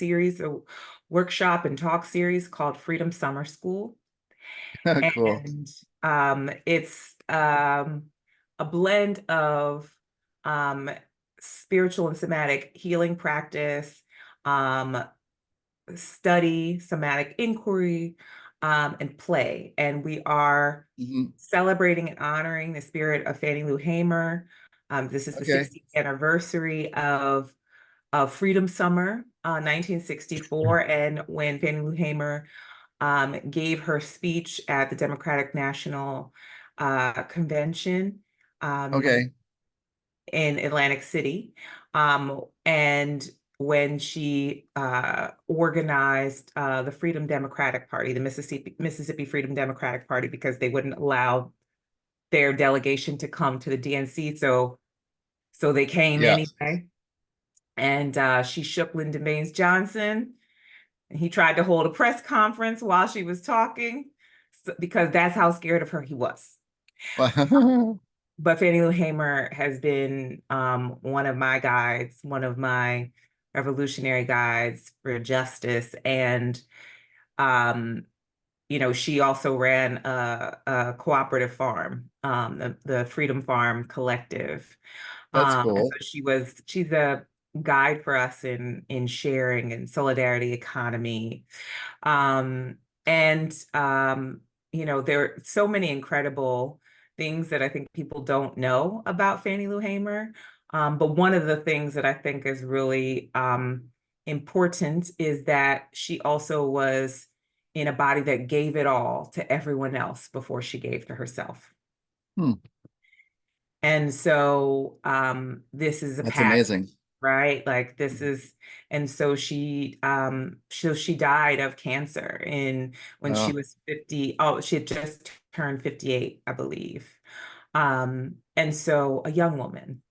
series, a workshop and talk series called Freedom Summer School. Cool. And it's a blend of um, spiritual and somatic healing practice, um, study, somatic inquiry, and play. And we are Hmm. celebrating and honoring the spirit of Fannie Lou Hamer. This is the Okay. 60th anniversary of Freedom Summer, 1964. And when Fannie Lou Hamer gave her speech at the Democratic National Convention Okay. in Atlantic City. And when she organized the Freedom Democratic Party, the Mississippi Freedom Democratic Party, because they wouldn't allow their delegation to come to the DNC. So they came Yeah. anyway. And she shook Lyndon Baines Johnson. And he tried to hold a press conference while she was talking because that's how scared of her he was. But Fannie Lou Hamer has been one of my guides, one of my revolutionary guides for justice. And, um, she also ran a cooperative farm, the Freedom Farm Collective. That's And cool. so she's a guide for us in sharing and solidarity economy. Um, and there are so many incredible things that I think people don't know about Fannie Lou Hamer. But one of the things that I think is really important is that she also was in a body that gave it all to everyone else before she gave to herself. Hmm. And so this is a That's pattern, amazing. right? Like this is, and so she died of cancer in when she Oh, was 50. Oh, she had just turned 58, I believe. And so a young woman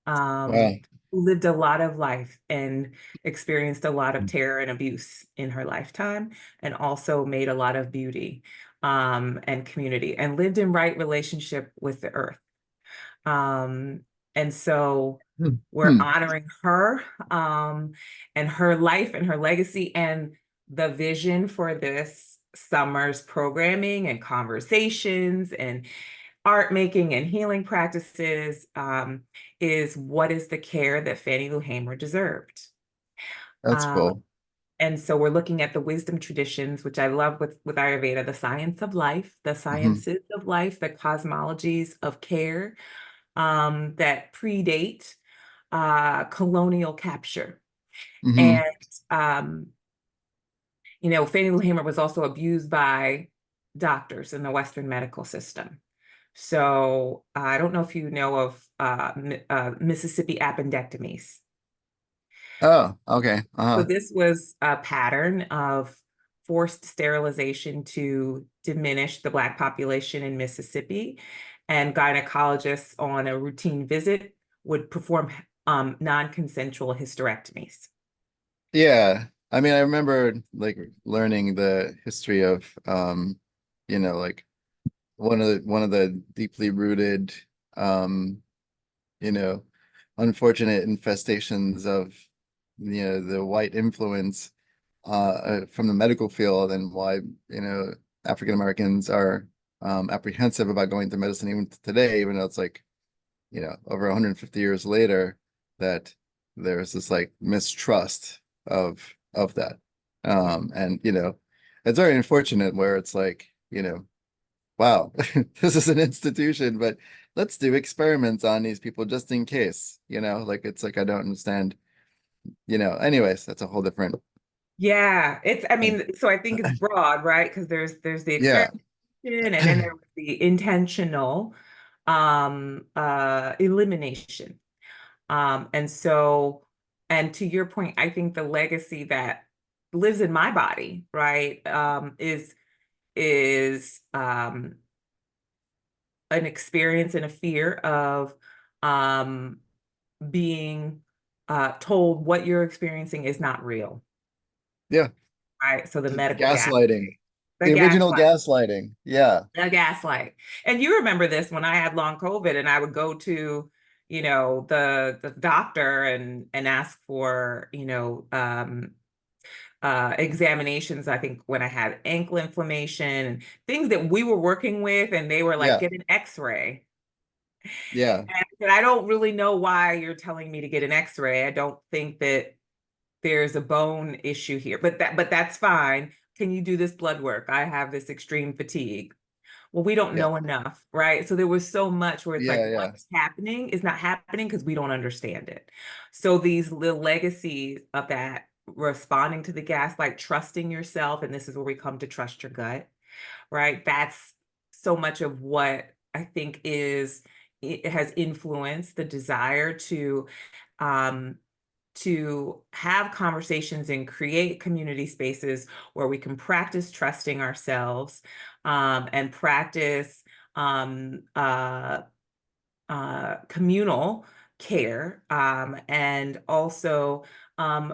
wow. who lived a lot of life and experienced a lot of terror and abuse in her lifetime, and also made a lot of beauty and community and lived in right relationship with the earth. Um, and so Hmm. we're Hmm. honoring her and her life and her legacy and the vision for this summer's programming and conversations and art making and healing practices is what is the care that Fannie Lou Hamer deserved. That's Um, cool. and so we're looking at the wisdom traditions, which I love with Ayurveda, the science of life, the Hmm. sciences of life, the cosmologies of care that predate colonial capture. Hmm. And, um, Fannie Lou Hamer was also abused by doctors in the Western medical system. So I don't know if you know of Mississippi appendectomies. Oh, okay. So Uh-huh. this was a pattern of forced sterilization to diminish the Black population in Mississippi. And gynecologists on a routine visit would perform non-consensual hysterectomies. Yeah. I mean, I remember like learning the history of like one of the deeply rooted um, you know, unfortunate infestations of the white influence from the medical field, and why African Americans are apprehensive about going to medicine even today, even though it's like over 150 years later, that there's this like mistrust of that. And it's very unfortunate where it's like, wow, this is an institution, but let's do experiments on these people just in case, like it's like I don't understand, anyways, that's a whole different Yeah, I thing. mean, so I think it's broad, right? Because there's the Yeah. experimentation and then there was the intentional elimination. And so, and to your point, I think the legacy that lives in my body, right, is an experience and a fear of um, being told what you're experiencing is not real, Yeah. right? So the medical Gaslighting. the The original gaslight, gaslighting. Yeah. the gaslight. And you remember this when I had long COVID and I would go to, the doctor and ask for, examinations, I think when I had ankle inflammation and things that we were working with, and they were like, Yeah. get an x-ray. Yeah. And I said, I don't really know why you're telling me to get an x-ray. I don't think that there's a bone issue here, but that's fine. Can you do this blood work? I have this extreme fatigue. Well, we don't Yeah. know enough, right? So there was so much where it's like Yeah. Yeah. what's happening is not happening because we don't understand it. So these little legacies of that, responding to the gaslight, trusting yourself, and this is where we come to trust your gut, right? That's so much of what I think is it has influenced the desire um to have conversations and create community spaces where we can practice trusting ourselves, and practice um, uh, communal care, and also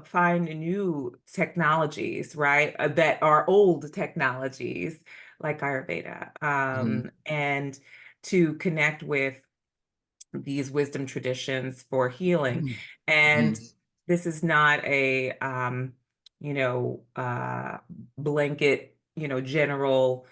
find new technologies, right? That are old technologies like Ayurveda, Hmm. and to connect with these wisdom traditions for healing. Hmm. And this is not a you know, blanket, you know, general,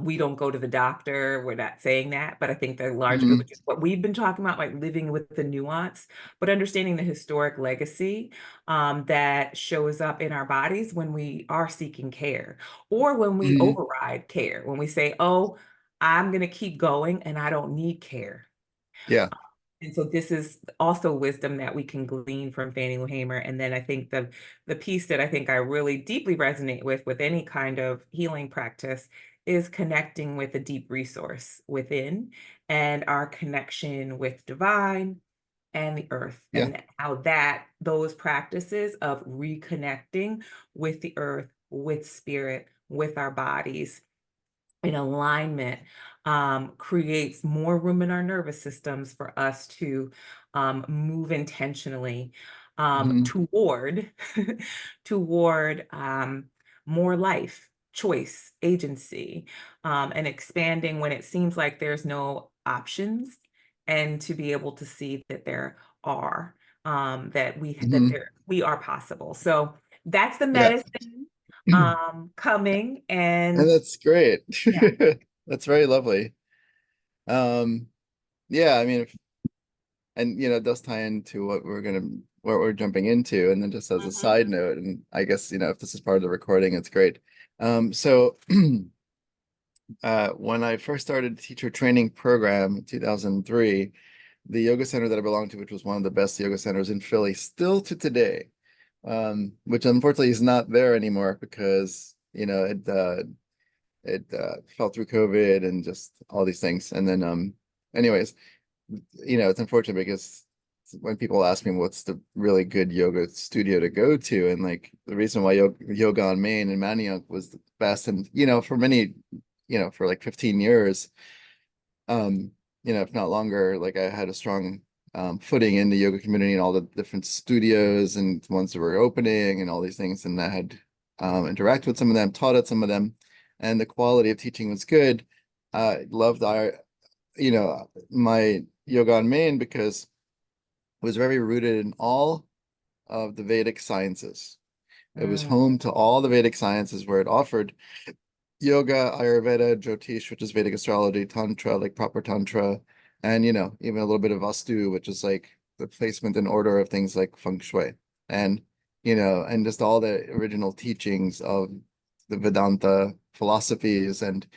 we don't go to the doctor, we're not saying that, but I think the larger group, Hmm. which is what we've been talking about, like living with the nuance, but understanding the historic legacy that shows up in our bodies when we are seeking care, or when we Hmm. override care, when we say, oh, I'm going to keep going and I don't need care. Yeah. And so this is also wisdom that we can glean from Fannie Lou Hamer. And then I think the piece that I think I really deeply resonate with any kind of healing practice is connecting with a deep resource within, and our connection with divine and the earth, Yeah. and how that those practices of reconnecting with the earth, with spirit, with our bodies in alignment, creates more room in our nervous systems for us to move intentionally Hmm. toward toward more life, choice, agency, and expanding when it seems like there's no options, and to be able to see that there are, that Hmm. there we are possible. So that's the Yeah. medicine coming. And And that's great. yeah. That's very lovely. Um, yeah, I mean, and it does tie into what we're jumping into. And then just as a Mhm. side note, and I guess, if this is part of the recording, it's great. So when I first started the teacher training program in 2003, the yoga center that I belonged to, which was one of the best yoga centers in Philly, still to today, which unfortunately is not there anymore because, it fell through COVID and just all these things. And then, anyways, it's unfortunate because when people ask me what's the really good yoga studio to go to, and like the reason why yoga on Main and Manayunk was the best, and for many, for like 15 years, um, if not longer, like I had a strong footing in the yoga community and all the different studios and ones that were opening and all these things, and I had interacted with some of them, taught at some of them, and the quality of teaching was good. I loved my yoga on Main because it was very rooted in all of the Vedic sciences. It was Mm, home to all the Vedic sciences where it offered yoga, Ayurveda, Jyotish, which is Vedic astrology, Tantra, like proper Tantra, and even a little bit of Vastu, which is like the placement and order of things like feng shui. And and just all the original teachings of the Vedanta philosophies. And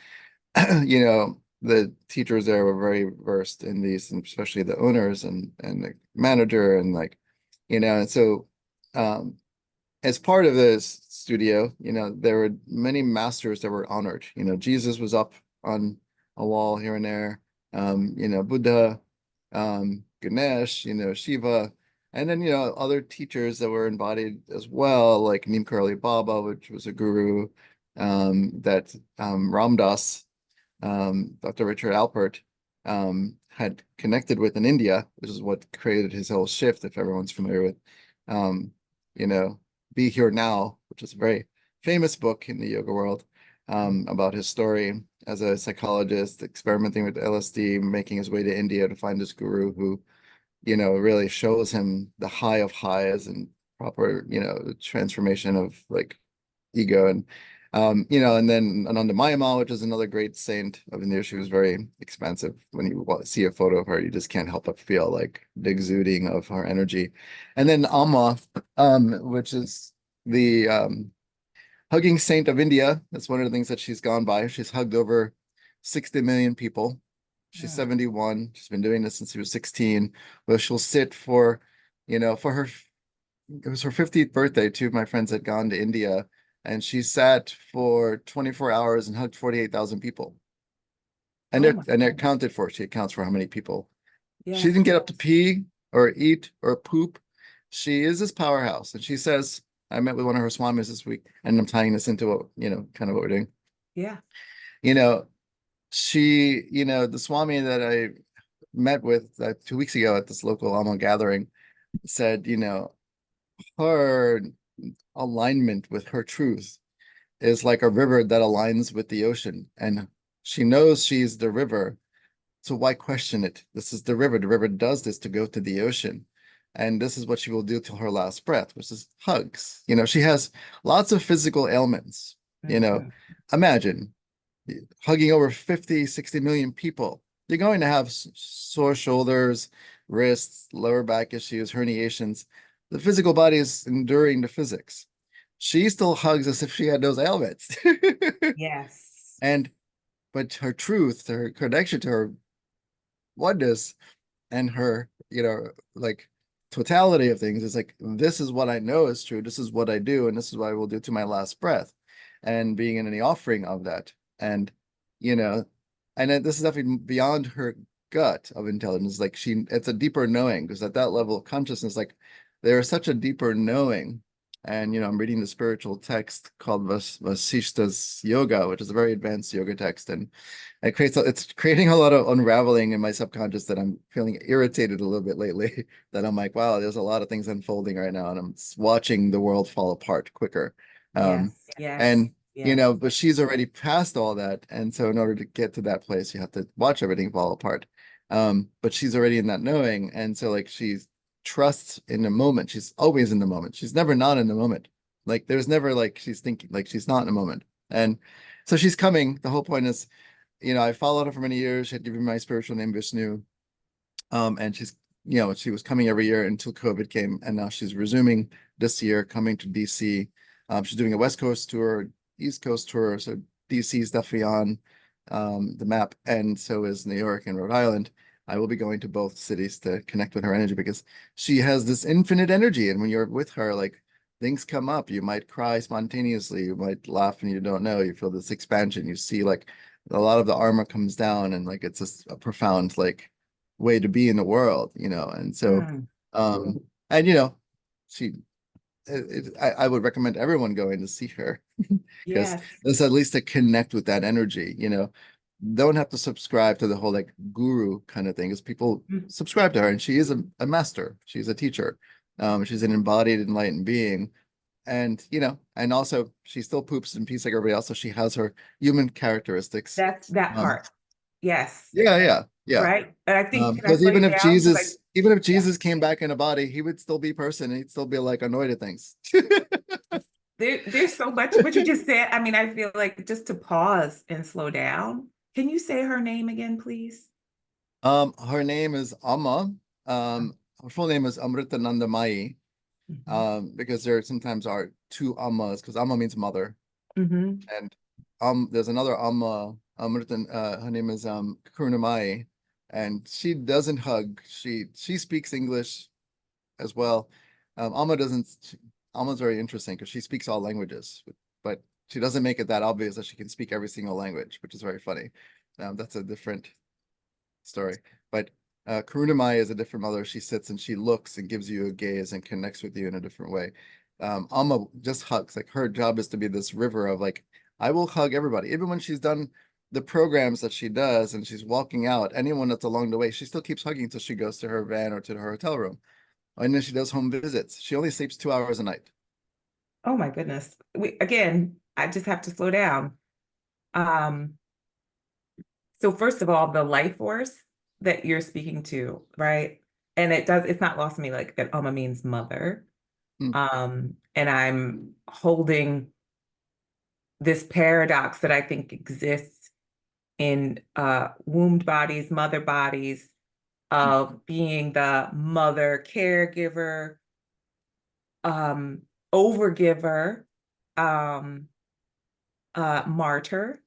the teachers there were very versed in these, and especially the owners and the manager, and like, and so um as part of this studio, there were many masters that were honored. Jesus was up on a wall here and there. Buddha, Ganesh, Shiva, and then other teachers that were embodied as well, like Neem Karoli Baba, which was a guru, that Ram Dass, Dr. Richard Alpert, had connected with in India, which is what created his whole shift, if everyone's familiar with, um, you know, Be Here Now, which is a very famous book in the yoga world, about his story as a psychologist, experimenting with LSD, making his way to India to find his guru who, really shows him the high of highs and proper, transformation of like ego. And and then Ananda Mayama, which is another great saint of India. She was very expansive. When you see a photo of her, you just can't help but feel like the exuding of her energy. And then Amma, which is the hugging saint of India. That's one of the things that she's gone by. She's hugged over 60 million people. She's Mm. 71. She's been doing this since she was 16. But she'll sit for her, it was her 50th birthday. Two of my friends had gone to India, and she sat for 24 hours and hugged 48,000 people. And Oh my they're God. counted for. She accounts for how many people. She Yes. didn't get up to pee or eat or poop. She is this powerhouse. And she says, I met with one of her swamis this week, and I'm tying this into what, kind of what we're doing. Yeah. You know, the swami that I met with 2 weeks ago at this local Alma gathering said, her alignment with her truth is like a river that aligns with the ocean. And she knows she's the river. So why question it? This is the river. The river does this to go to the ocean. And this is what she will do till her last breath, which is hugs. She has lots of physical ailments. You know, Mhm. Imagine hugging over 50, 60 million people. You're going to have sore shoulders, wrists, lower back issues, herniations. The physical body is enduring the physics. She still hugs as if she had those ailments. Yes. And but her truth, her connection to her oneness and her, like totality of things is like, this is what I know is true. This is what I do, and this is what I will do to my last breath. And being in any offering of that. And, you know, and this is definitely beyond her gut of intelligence. Like it's a deeper knowing, because at that level of consciousness, like there is such a deeper knowing. And, I'm reading the spiritual text called Vasishta's Yoga, which is a very advanced yoga text. And it's creating a lot of unraveling in my subconscious that I'm feeling irritated a little bit lately. That I'm like, wow, there's a lot of things unfolding right now, and I'm watching the world fall apart quicker. Yes. Um, Yes. and Yes. but she's already past all that, and so in order to get to that place, you have to watch everything fall apart. But she's already in that knowing, and so like she trusts in the moment. She's always in the moment. She's never not in the moment. Like there's never like she's thinking, like she's not in the moment. And so she's coming. The whole point is, I followed her for many years. She had given me my spiritual name Vishnu. And she was coming every year until COVID came, and now she's resuming this year, coming to DC. She's doing a West Coast tour, East Coast tour, so DC is definitely on the map, and so is New York and Rhode Island. I will be going to both cities to connect with her energy, because she has this infinite energy, and when you're with her, like things come up. You might cry spontaneously, you might laugh, and you don't know. You feel this expansion. You see like a lot of the armor comes down, and like it's just a profound like way to be in the world, and so Mm. um and she I would recommend everyone going to see her, because Yes. there's at least to connect with that energy. Don't have to subscribe to the whole like guru kind of thing, because people Mm. subscribe to her, and she is a master, she's a teacher, she's an embodied enlightened being. And and also she still poops and pees like everybody else, so she has her human characteristics. That's that um part. Yes. yeah. Right. And I think, can I Because slow you down? Because even if yeah, Jesus came back in a body, he would still be person, and he'd still be like annoyed at things. there's so much what you just said. I mean, I feel like just to pause and slow down. Can you say her name again, please? Her name is Amma. Her full name is Amritananda Mai. Mm-hmm. Because there sometimes are two Ammas, because Amma means mother, Mm-hmm. and there's another Amma, her name is Karunamai, and she doesn't hug. She speaks English as well. Alma doesn't. Alma's very interesting because she speaks all languages, but she doesn't make it that obvious that she can speak every single language, which is very funny. That's a different story. But Karunamai is a different mother. She sits and she looks and gives you a gaze and connects with you in a different way. Alma just hugs. Like her job is to be this river of like, I will hug everybody, even when she's done the programs that she does and she's walking out. Anyone that's along the way, she still keeps hugging until she goes to her van or to her hotel room. And then she does home visits. She only sleeps 2 hours a night. Oh my goodness. Again, I just have to slow down. Um, so first of all, the life force that you're speaking to, right? And it's not lost on me like that Oma means mother. Mm. And I'm holding this paradox that I think exists in wombed bodies, mother bodies, of being the mother caregiver, um, overgiver, um, martyr,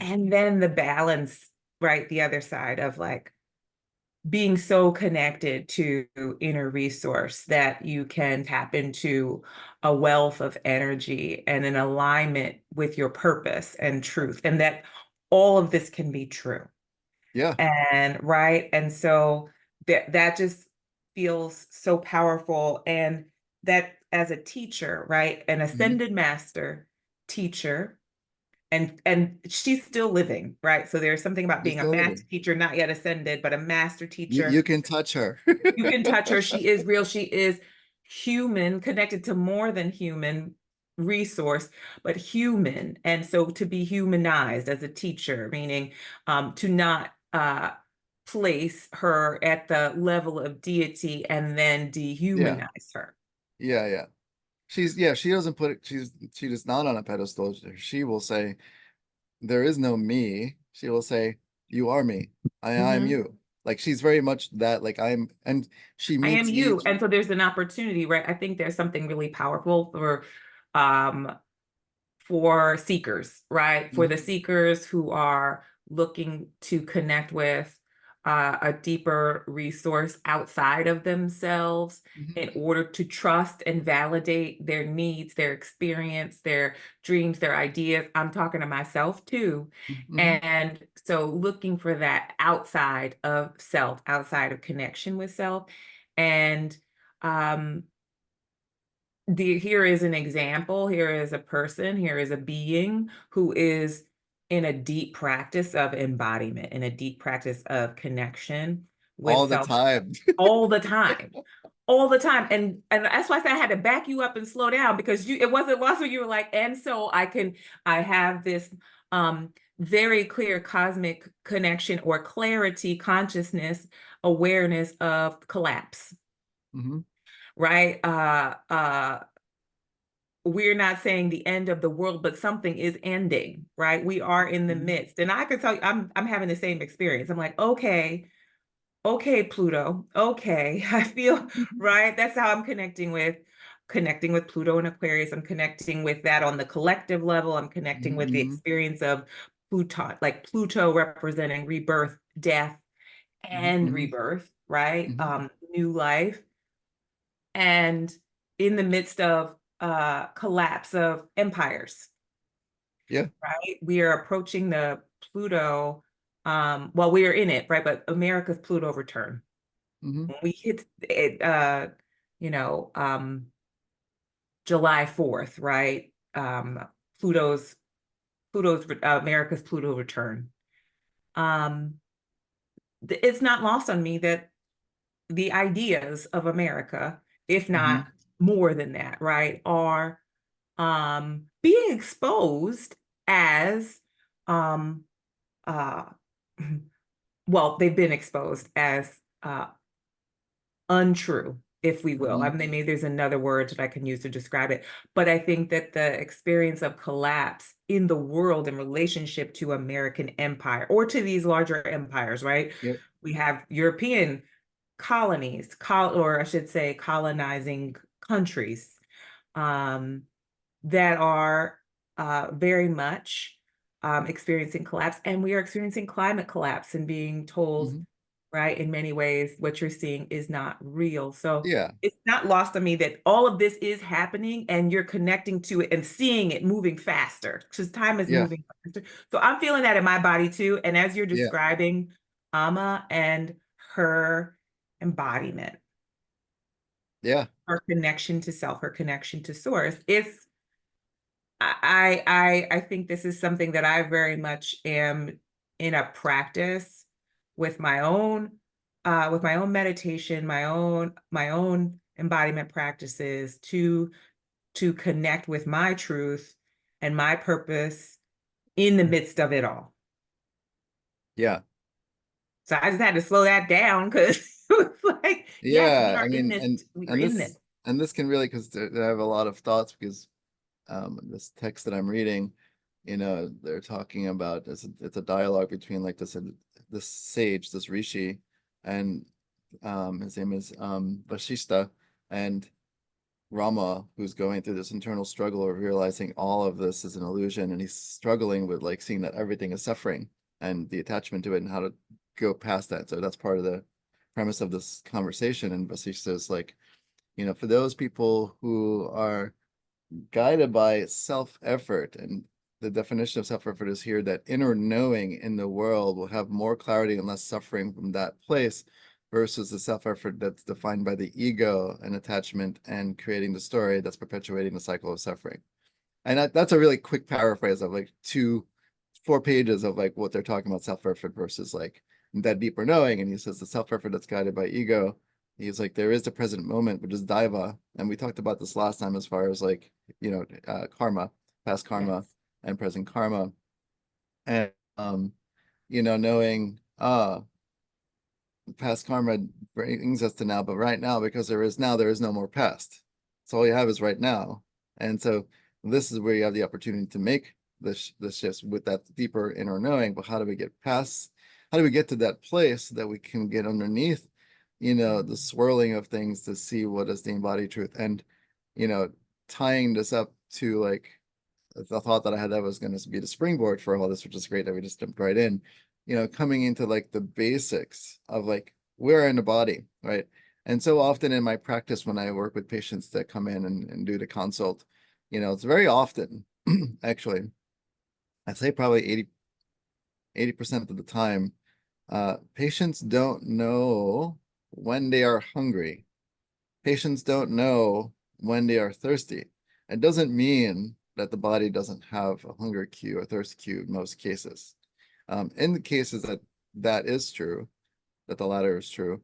and then the balance, right? The other side of like being so connected to inner resource that you can tap into a wealth of energy and an alignment with your purpose and truth, and that all of this can be true. Yeah. And right. And so that just feels so powerful. And that as a teacher, right, an Mhm. ascended master teacher, and she's still living, right? So there's something about She's being a still master living. teacher, not yet ascended, but a master You teacher. can touch her. You can touch her. She is real. She is human, connected to more than human resource, but human. And so to be humanized as a teacher, meaning to not place her at the level of deity and then Yeah. dehumanize her. Yeah. Yeah. Yeah, she doesn't put it, she is not on a pedestal. She will say, there is no me. She will say, you are me. I'm Mhm. you. Like she's very much that, like and she I am meets you. each. And so there's an opportunity, right? I think there's something really powerful um, for seekers, right? For the Mhm. seekers who are looking to connect with a deeper resource outside of themselves Mhm. in order to trust and validate their needs, their experience, their dreams, their ideas. I'm talking to myself too. Mhm. And so looking for that outside of self, outside of connection with self. And um, here is an example, here is a person, here is a being who is in a deep practice of embodiment, in a deep practice of connection with All the self time. all the time. All the time. And that's why I said I had to back you up and slow down, because it wasn't lost when you were like, and so I have this very clear cosmic connection or clarity, consciousness, awareness of collapse, Mhm. right? We're not saying the end of the world, but something is ending, right? We are in the Mhm. midst. And I can tell you, I'm having the same experience. I'm like, okay, okay, Pluto. Okay. I feel Mhm. right. That's how I'm connecting with Pluto and Aquarius. I'm connecting with that on the collective level. I'm connecting with the Mhm. experience of Pluto, like Pluto representing rebirth, death, Mhm. and Mhm. rebirth, right? Mhm. New life. And in the midst of collapse of empires, Yeah. right? We are approaching the Pluto, well, we are in it, right? But America's Pluto return. Mhm. When we hit it, you know, July 4th, right? Pluto's America's Pluto return. Um, it's not lost on me that the ideas of America, if not Mhm. more than that, right, are being exposed as um, uh, well, they've been exposed as untrue, if we will. I Mhm. mean, maybe there's another word that I can use to describe it, but I think that the experience of collapse in the world in relationship to American empire or to these larger empires, right? Yep. We have European colonies, or I should say, colonizing countries um, that are very much experiencing collapse, and we are experiencing climate collapse and being told, Mhm. right, in many ways, what you're seeing is not real. So Yeah. it's not lost on me that all of this is happening and you're connecting to it and seeing it moving faster because time is Yeah. moving faster. So I'm feeling that in my body too. And as you're Yeah. describing Amma and her embodiment, Yeah. her connection to self, her connection to source, I think this is something that I very much am in a practice with my own meditation, my own embodiment practices to connect with my truth and my purpose in the midst of it all. Yeah. So I just had to slow that down because it was like, yes, we Yeah. are I in mean, this, we are and in this this. and this can really, because I have a lot of thoughts, because this text that I'm reading, they're talking about, it's a dialogue between like this sage, this rishi, and his name is Vashishta, and Rama, who's going through this internal struggle of realizing all of this is an illusion, and he's struggling with like seeing that everything is suffering and the attachment to it and how to go past that. So that's part of the premise of this conversation. And Vasishta is like, for those people who are guided by self-effort, and the definition of self-effort is here that inner knowing in the world will have more clarity and less suffering from that place, versus the self-effort that's defined by the ego and attachment and creating the story that's perpetuating the cycle of suffering. And that's a really quick paraphrase of like 4 pages of like what they're talking about self-effort versus like that deeper knowing. And he says the self-effort that's guided by ego, he's like, there is the present moment, which is daiva. And we talked about this last time as far as like, karma, past karma Yes. and present karma. And knowing past karma brings us to now, but right now, because there is now, there is no more past. So all you have is right now. And so this is where you have the opportunity to make this shifts with that deeper inner knowing. But how do we get past? How do we get to that place that we can get underneath, the swirling of things to see what is the embodied truth? And tying this up to like the thought that I had that was going to be the springboard for all this, which is great that we just jumped right in, coming into like the basics of like we're in the body, right? And so often in my practice, when I work with patients that come in and do the consult, it's very often, actually, I'd say probably 80% of the time, patients don't know when they are hungry. Patients don't know when they are thirsty. It doesn't mean that the body doesn't have a hunger cue or thirst cue in most cases. In the cases that that is true, that the latter is true,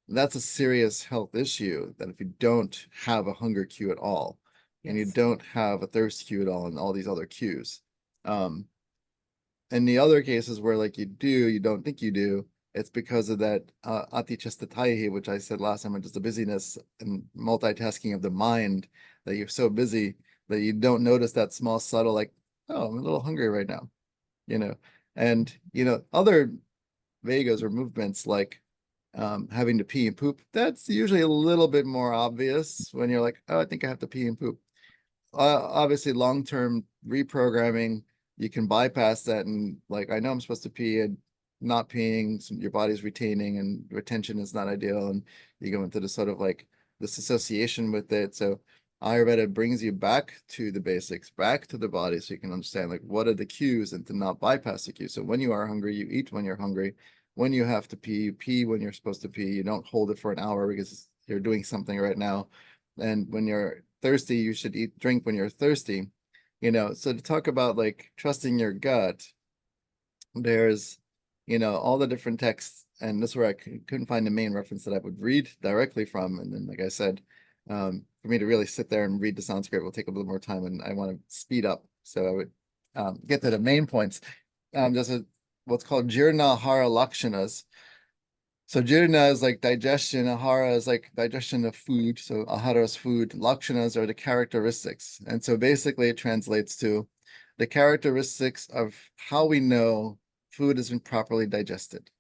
that's a serious health issue, that if you don't have a hunger cue at all, and you Yes. don't have a thirst cue at all, and all these other cues. In the other cases where like you don't think you do, it's because of that atichastataihi, which I said last time, just the busyness and multitasking of the mind, that you're so busy that you don't notice that small subtle like, oh, I'm a little hungry right now, you know. And other vagas or movements like having to pee and poop, that's usually a little bit more obvious when you're like, oh, I think I have to pee and poop. Obviously long-term reprogramming, you can bypass that, and like, I know I'm supposed to pee, and not peeing, so your body's retaining, and retention is not ideal, and you go into the sort of like this association with it. So Ayurveda brings you back to the basics, back to the body, so you can understand like what are the cues and to not bypass the cues. So when you are hungry, you eat when you're hungry. When you have to pee, you pee when you're supposed to pee. You don't hold it for an hour because you're doing something right now. And when you're thirsty, you should drink when you're thirsty. So to talk about like trusting your gut, there's all the different texts, and this is where I couldn't find the main reference that I would read directly from. And then, like I said, for me to really sit there and read the Sanskrit will take a little more time, and I want to speed up, so I would get to the main points. What's called Jirna Hara Lakshanas. So Jirna is like digestion, Ahara is like digestion of food. So Ahara is food. Lakshanas are the characteristics. And so basically it translates to the characteristics of how we know food has been properly digested.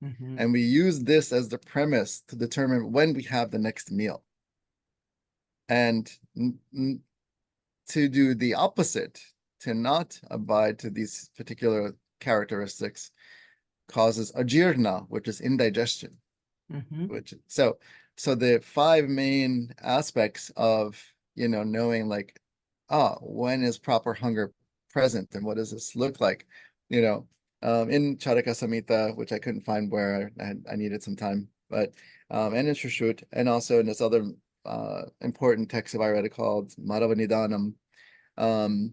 Mm-hmm. And we use this as the premise to determine when we have the next meal. And to do the opposite, to not abide to these particular characteristics, causes ajirna, which is indigestion. Mm-hmm. So the 5 main aspects of knowing like, when is proper hunger present, and what does this look like, in Charaka Samhita, which I couldn't find where I needed some time, but and in Shrishut, and also in this other important text of Ayurveda called Madhava Nidanam. um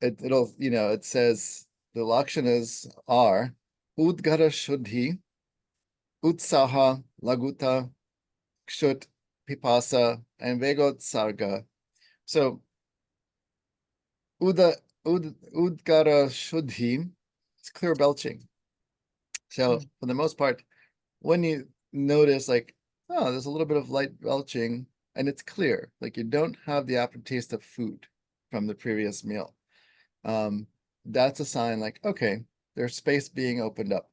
it says the lakshanas are Udgara Shuddhi, Utsaha, Laguta, Kshut, Pipasa, and Vegotsarga. So Udgara Shuddhi, it's clear belching. So for the most part, when you notice like, oh, there's a little bit of light belching, and it's clear, like you don't have the aftertaste of food from the previous meal. Um, that's a sign like, okay, there's space being opened up.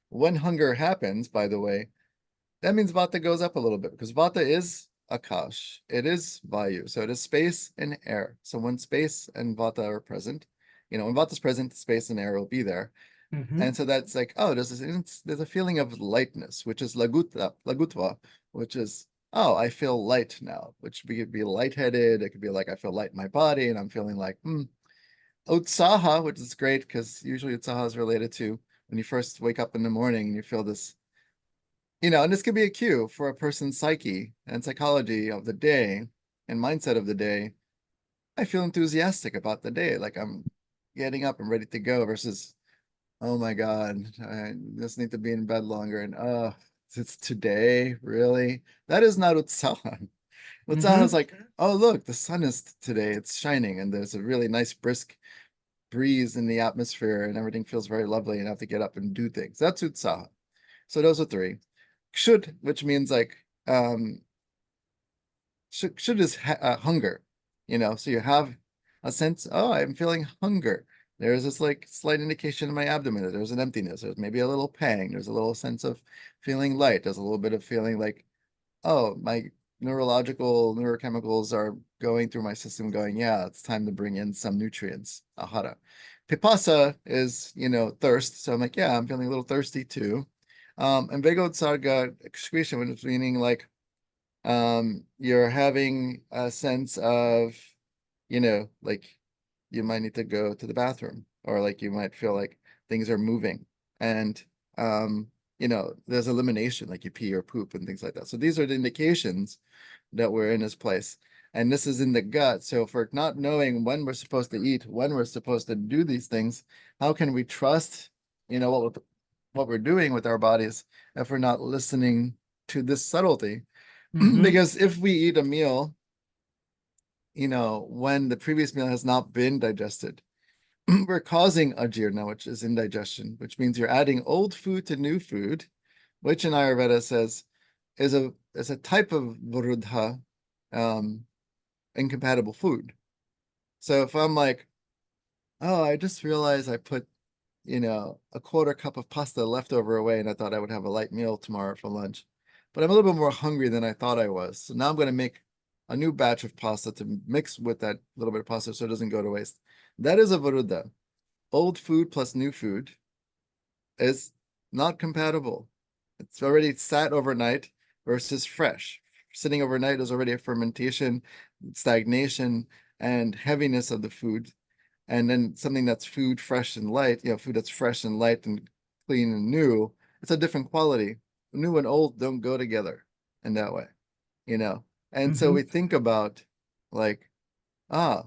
When hunger happens, by the way, that means vata goes up a little bit because vata is akash. It is vayu. So it is space and air. So when space and vata are present, when vata is present, space and air will be there. Mm-hmm. And so that's like, oh, there's a feeling of lightness, which is lagutva, which is, oh, I feel light now, which could be lightheaded. It could be like I feel light in my body and I'm feeling like, utsaha, which is great because usually utsaha is related to when you first wake up in the morning and you feel this, and this could be a cue for a person's psyche and psychology of the day and mindset of the day. I feel enthusiastic about the day, like I'm getting up and ready to go versus, oh my God, I just need to be in bed longer. And it's today, really? That is not utsaha. Utsaha is Mm-hmm. like, oh, look, the sun is today, it's shining, and there's a really nice brisk breeze in the atmosphere, and everything feels very lovely, and I have to get up and do things. That's utsaha. So those are three. Should, which means like, um, should is hunger, so you have a sense, oh, I'm feeling hunger. There's this like slight indication in my abdomen that there's an emptiness. There's maybe a little pang. There's a little sense of feeling light. There's a little bit of feeling like, oh, my neurochemicals are going through my system going, yeah, it's time to bring in some nutrients, ahara. Pipasa is, thirst. So I'm like, yeah, I'm feeling a little thirsty too. And Vegotsaga excretion, which is meaning like, you're having a sense of, like you might need to go to the bathroom, or like you might feel like things are moving. And there's elimination, like you pee or poop and things like that. So these are the indications that we're in this place. And this is in the gut. So if we're not knowing when we're supposed to eat, when we're supposed to do these things, how can we trust, what we're doing with our bodies if we're not listening to this subtlety? Mm-hmm. Because if we eat a meal, when the previous meal has not been digested, we're causing ajirna, which is indigestion, which means you're adding old food to new food, which in Ayurveda says is a type of vrudha, um, incompatible food. So if I'm like, oh, I just realized I put, a quarter cup of pasta leftover away, and I thought I would have a light meal tomorrow for lunch, but I'm a little bit more hungry than I thought I was. So now I'm going to make a new batch of pasta to mix with that little bit of pasta so it doesn't go to waste. That is a varuda. Old food plus new food is not compatible. It's already sat overnight versus fresh. Sitting overnight is already a fermentation, stagnation, and heaviness of the food. And then something that's food fresh and light, food that's fresh and light and clean and new, it's a different quality. New and old don't go together in that way, you know. And so we Mm-hmm. think about like, ah,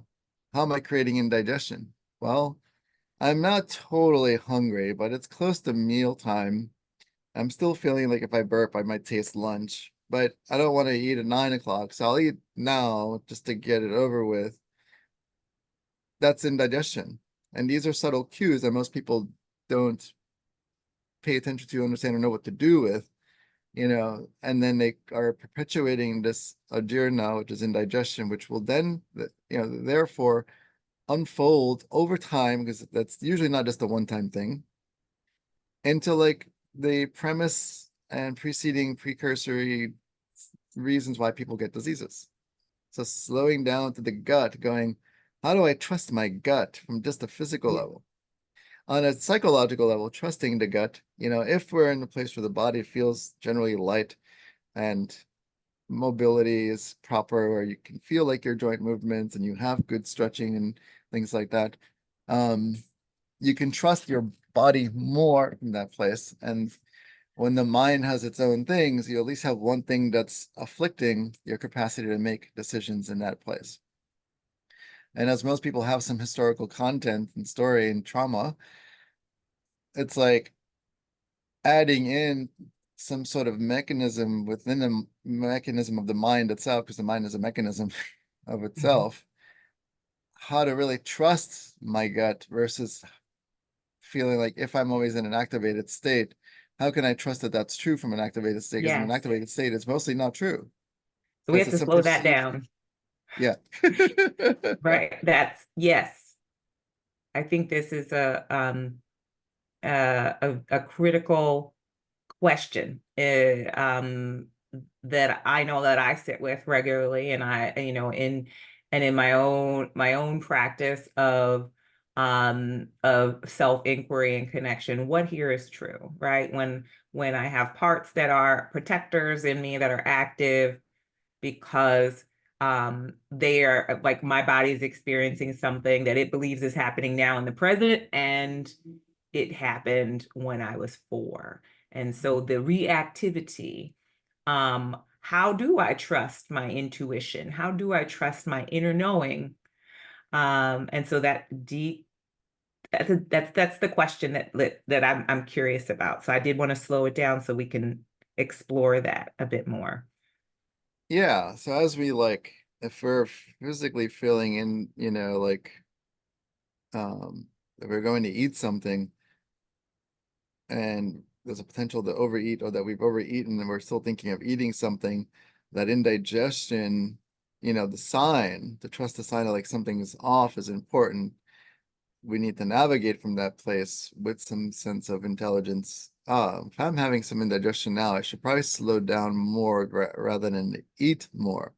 how am I creating indigestion? Well, I'm not totally hungry, but it's close to mealtime. I'm still feeling like if I burp, I might taste lunch, but I don't want to eat at 9 o'clock, so I'll eat now just to get it over with. That's indigestion. And these are subtle cues that most people don't pay attention to, understand, or know what to do with, and then they are perpetuating this ajirna, which is indigestion, which will then, therefore unfold over time, because that's usually not just a one-time thing, into like the premise and preceding precursory reasons why people get diseases. So slowing down to the gut, going, how do I trust my gut from just a physical Yeah. level? On a psychological level, trusting the gut, if we're in a place where the body feels generally light and mobility is proper, where you can feel like your joint movements and you have good stretching and things like that, um, you can trust your body more in that place. And when the mind has its own things, you at least have one thing that's afflicting your capacity to make decisions in that place. And as most people have some historical content and story and trauma, it's like adding in some sort of mechanism within the mechanism of the mind itself, because the mind is a mechanism of Mm-hmm. itself, how to really trust my gut versus feeling like if I'm always in an activated state, how can I trust that that's true from an activated state? Because in an Yes. activated state, it's mostly not true. So we Because have to it's a slow that perceived, down. yeah. Right. That's yes. I think this is a critical question that I know that I sit with regularly, and I, in my own practice of self-inquiry and connection, what here is true, right? When I have parts that are protectors in me that are active because they are like my body's experiencing something that it believes is happening now in the present, and it happened when I was 4. And so the reactivity, how do I trust my intuition? How do I trust my inner knowing? And so that deep that's the question that I'm curious about. So I did want to slow it down so we can explore that a bit more. Yeah, so as we like, if we're physically feeling in, like, if we're going to eat something and there's a potential to overeat, or that we've overeaten and we're still thinking of eating something, that indigestion, the sign, to trust the sign of like something's off is important. We need to navigate from that place with some sense of intelligence. If I'm having some indigestion now, I should probably slow down more rather than eat more.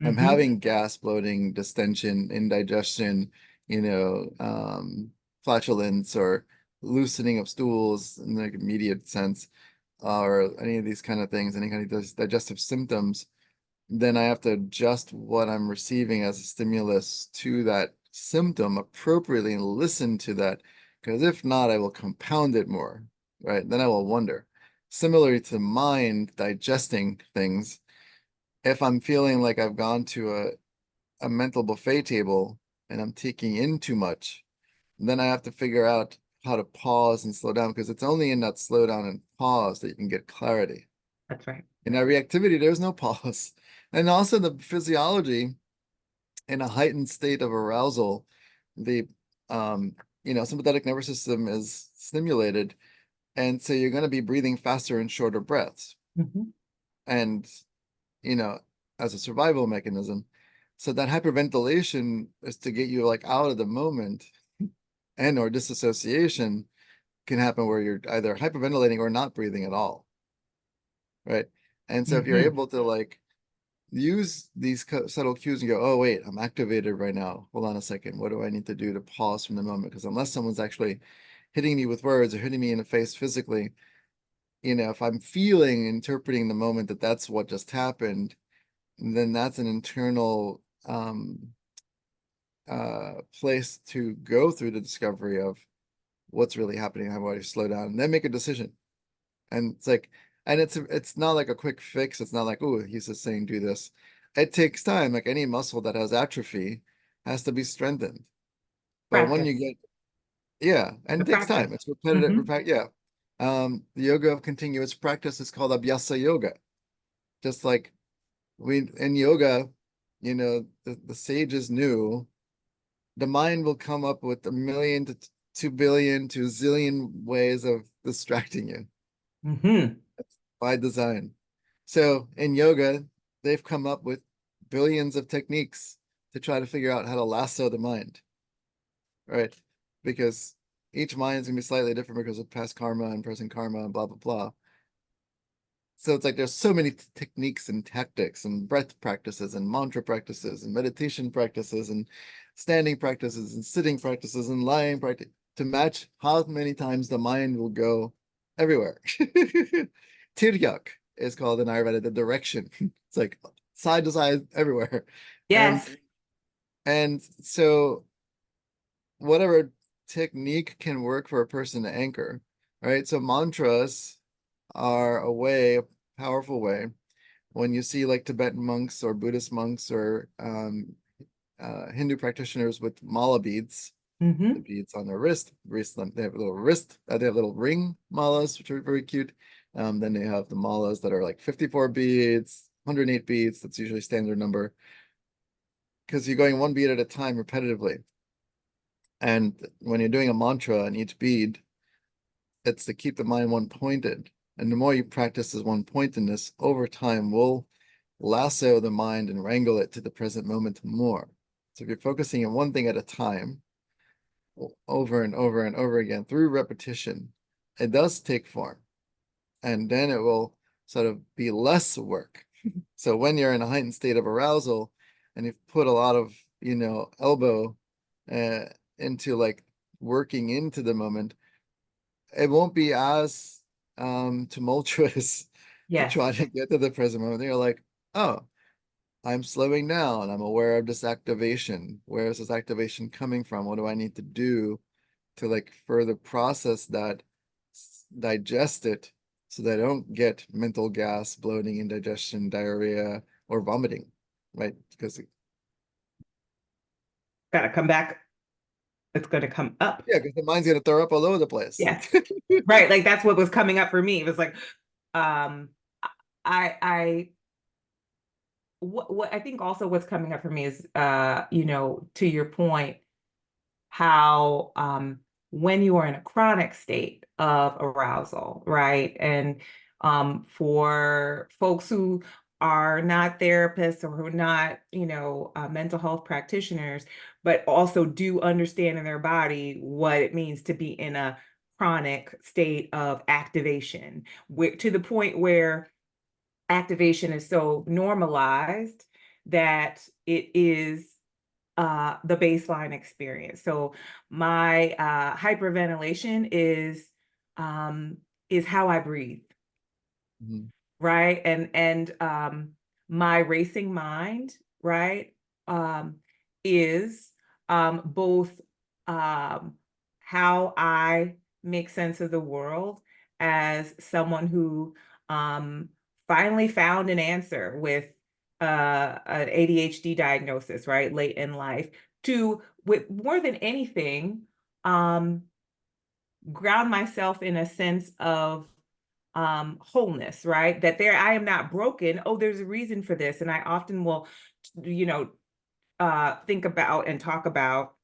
I'm Mm-hmm. having gas, bloating, distension, indigestion, you know, flatulence or loosening of stools in the immediate sense, or any of these kind of things, any kind of those digestive symptoms, then I have to adjust what I'm receiving as a stimulus to that symptom appropriately and listen to that. Because if not, I will compound it more, right? Then I will wonder. Similarly to mind digesting things, if I'm feeling like I've gone to a mental buffet table and I'm taking in too much, then I have to figure out how to pause and slow down, because it's only in that slow down and pause that you can get clarity. That's right. In our reactivity, there's no pause. And also the physiology, in a heightened state of arousal, the sympathetic nervous system is stimulated. And so you're going to be breathing faster and shorter breaths. Mm-hmm. And, you know, as a survival mechanism. So that hyperventilation is to get you like out of the moment, and or disassociation can happen where you're either hyperventilating or not breathing at all. Right. And so if you're Mm-hmm. able to like use these subtle cues and go, oh, wait, I'm activated right now. Hold on a second. What do I need to do to pause from the moment? Because unless someone's actually hitting me with words or hitting me in the face physically, if I'm feeling, interpreting the moment that that's what just happened, then that's an internal place to go through the discovery of what's really happening. How do I slow down and then make a decision? And it's like, and it's not like a quick fix. It's not like, oh, he's just saying do this. It takes time. Like any muscle that has atrophy has to be strengthened. But when you Practice. get, yeah, and The it takes practice. time. It's repetitive. Mm-hmm. Yeah. The yoga of continuous practice is called Abhyasa yoga. Just like we in yoga, the sages knew the mind will come up with 1 million to 2 billion to zillion ways of distracting you Mm-hmm. by design. So in yoga, they've come up with billions of techniques to try to figure out how to lasso the mind, right? Because each mind is going to be slightly different because of past karma and present karma and blah, blah, blah. So it's like there's so many techniques and tactics and breath practices and mantra practices and meditation practices and standing practices and sitting practices and lying practice to match how many times the mind will go everywhere. Tiryak is called in Ayurveda the direction. It's like side to side everywhere. And Yes. and so whatever technique can work for a person to anchor, right? So mantras are a way, a powerful way. When you see like Tibetan monks or Buddhist monks or Hindu practitioners with mala beads, the Mm-hmm. beads on their wrist, they have a little wrist, they have little ring malas, which are very cute. Then they have the malas that are like 54 beads, 108 beads. That's usually standard number because you're going one bead at a time repetitively. And when you're doing a mantra on each bead, it's to keep the mind one pointed. And the more you practice this one pointedness over time will lasso the mind and wrangle it to the present moment more. So if you're focusing on one thing at a time, over and over and over again through repetition, it does take form. And then it will sort of be less work. So when you're in a heightened state of arousal and you've put a lot of, elbow uh, into like working into the moment, it won't be as tumultuous to Yes. try to get to the present moment. You're like, oh, I'm slowing down. I'm aware of this activation. Where is this activation coming from? What do I need to do to like further process that, digest it, so that I don't get mental gas, bloating, indigestion, diarrhea, or vomiting, right? Because Gotta come back. It's gonna come up. yeah, because the mind's gonna throw up all over the place. Yes. Right. Like that's what was coming up for me. It was like, um, I what I think also what's coming up for me is to your point, how when you are in a chronic state of arousal, right? And for folks who are not therapists or who are not, mental health practitioners, but also do understand in their body what it means to be in a chronic state of activation, to the point where activation is so normalized that it is the baseline experience. So my hyperventilation is how I breathe, Mhm. right? And my racing mind, right, is both how I make sense of the world as someone who um, finally found an answer with an ADHD diagnosis, right, late in life, to, with more than anything, um, ground myself in a sense of wholeness, right? That there, I am not broken. Oh, there's a reason for this. And I often will, think about and talk about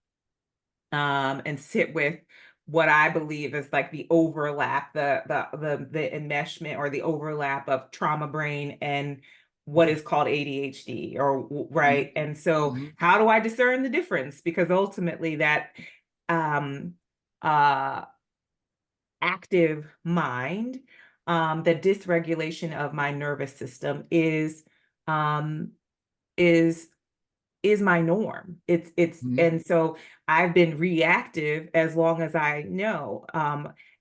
and sit with what I believe is like the overlap, the enmeshment or the overlap of trauma brain and what is called ADHD, or Mhm. right. And so Mhm. how do I discern the difference? Because ultimately that um uh active mind, the dysregulation of my nervous system um is is my norm. It's Mhm. and so I've been reactive as long as I know.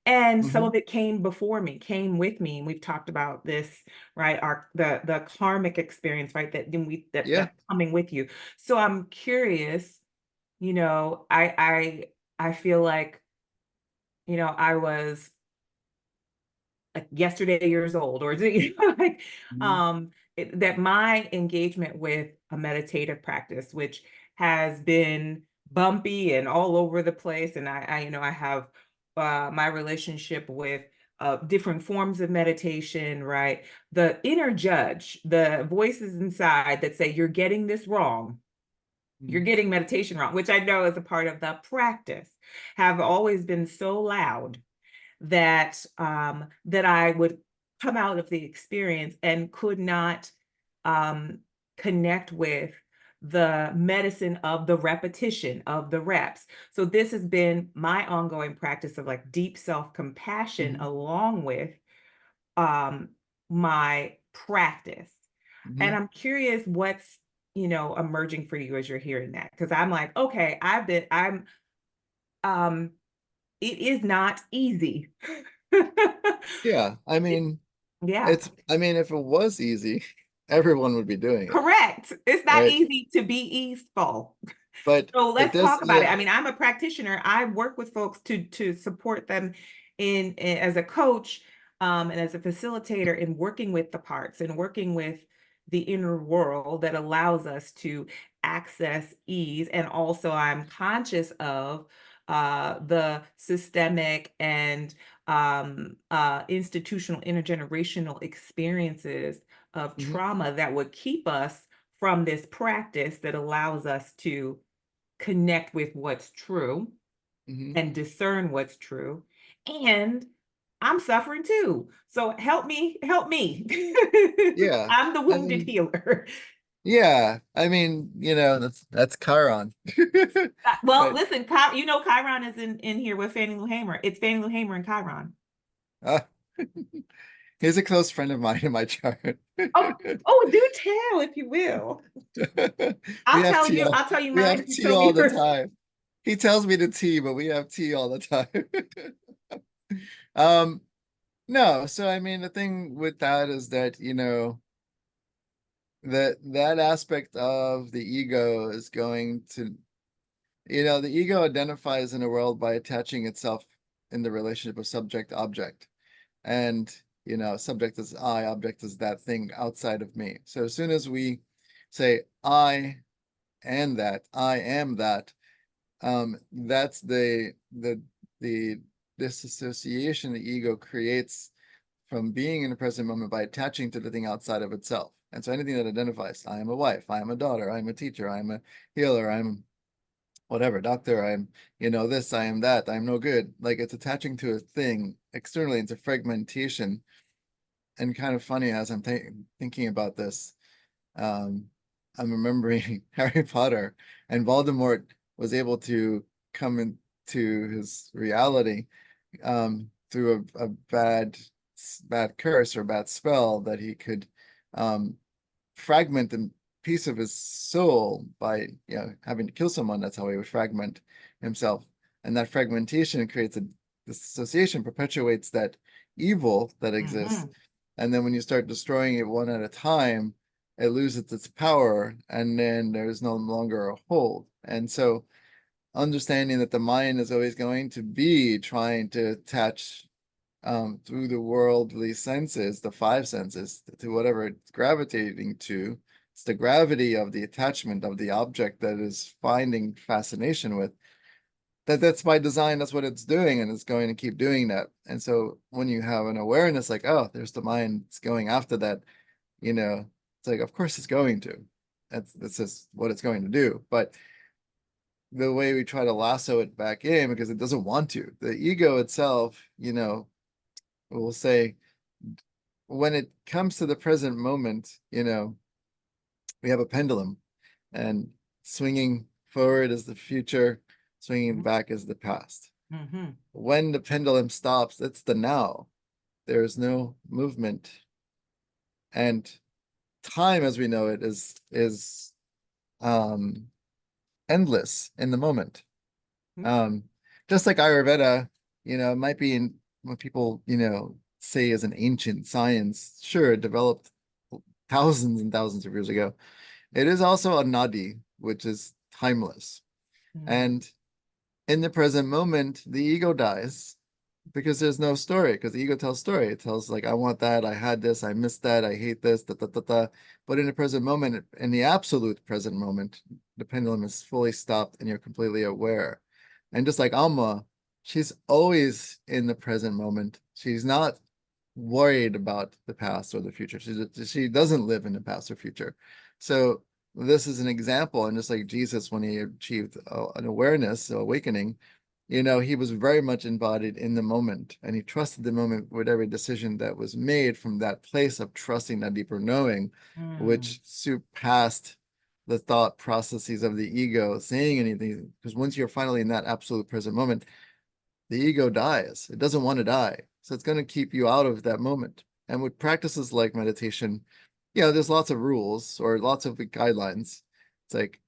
And some Mhm. of it came before me, came with me, and we've talked about this, right? Our the karmic experience, right? That then we Yeah. that's coming with you. So I'm curious, I feel like, I was like yesterday years old, or like Mhm. that my engagement with a meditative practice, which has been bumpy and all over the place, and I have my relationship with different forms of meditation, right? The inner judge, the voices inside that say you're getting this wrong, you're Mhm. getting meditation wrong, which I know is a part of the practice, have always been so loud that I would come out of the experience and could not um, connect with the medicine of the repetition of the reps. So this has been my ongoing practice of like deep self-compassion Mhm. along with um, my practice. And Mhm. I'm curious what's, emerging for you as you're hearing that. Because I'm like, okay, um, it is not easy. Yeah. I mean, Yeah, if it was easy, everyone would be doing it, correct. It's not right? eased to be easeful. But So it let's does, talk about it. yeah. I mean, I'm a practitioner. I work with folks to support them as a coach, and as a facilitator in working with the parts and working with the inner world that allows us to access ease. And also, I'm conscious of the systemic and institutional intergenerational experiences of Mhm. trauma that would keep us from this practice that allows us to connect with what's true Mhm. and discern what's true, and I'm suffering too. So help me, help me. Yeah. I'm the I wounded mean, healer. yeah. I mean, that's Chiron. Well, But listen, you know Chiron is in here with Fannie Lou Hamer. It's Fannie Lou Hamer and Chiron. uh, he's a close friend of mine in my chart. Oh, oh, do tell if you will. We have tea I'll tell you we mine have if you tea tell me all the yours. time. He tells me to tea, but we have tea all the time. Um, no, so I mean the thing with that is that, that aspect of the ego is going to, the ego identifies in a world by attaching itself in the relationship of subject object. And, subject is I, object is that thing outside of me. So as soon as we say I and that, I am that, that's the disassociation the ego creates from being in the present moment by attaching to the thing outside of itself. And so anything that identifies, I am a wife, I am a daughter, I am a teacher, I am a healer, I'm whatever, doctor, I'm, this, I am that, I'm no good. Like it's attaching to a thing externally, it's a fragmentation. And kind of funny as I'm thinking about this, um, I'm remembering Harry Potter, and Voldemort was able to come into his reality through a bad curse or bad spell that he could um, fragment a piece of his soul by having to kill someone. That's how he would fragment himself, and that fragmentation creates a dissociation, perpetuates that evil that exists. Mhm. And then when you start destroying it one at a time, it loses its power, and then there's no longer a hold. And so understanding that the mind is always going to be trying to attach through the worldly senses, the five senses, to whatever it's gravitating to. It's the gravity of the attachment of the object that is finding fascination with. That's by design, that's what it's doing, and it's going to keep doing that. And so when you have an awareness like, oh, there's the mind, it's going after that, it's like, of course it's going to. That's just what it's going to do. But the way we try to lasso it back in because it doesn't want to. The ego itself, will say when it comes to the present moment, we have a pendulum, and swinging forward is the future, swinging back is the past. Mm-hmm. When the pendulum stops, it's the now. There is no movement, and time as we know it is um endless in the moment. Um, just like Ayurveda, it might be in what people, say is an ancient science, sure, it developed thousands and thousands of years ago. It is also a nadi, which is timeless. Mm-hmm. And in the present moment, the ego dies because there's no story, because the ego tells story. It tells like, I want that, I had this, I missed that, I hate this, da, da, da, da. But in the present moment, in the absolute present moment, the pendulum is fully stopped and you're completely aware. And just like Alma, she's always in the present moment. She's not worried about the past or the future. She doesn't live in the past or future. So this is an example. And just like Jesus, when he achieved an awareness, awakening, he was very much embodied in the moment, and he trusted the moment with every decision that was made from that place of trusting that deeper knowing, Mm-hmm. which surpassed the thought processes of the ego saying anything. Because once you're finally in that absolute present moment, the ego dies. It doesn't want to die. So it's going to keep you out of that moment. And with practices like meditation, there's lots of rules or lots of guidelines. It's like,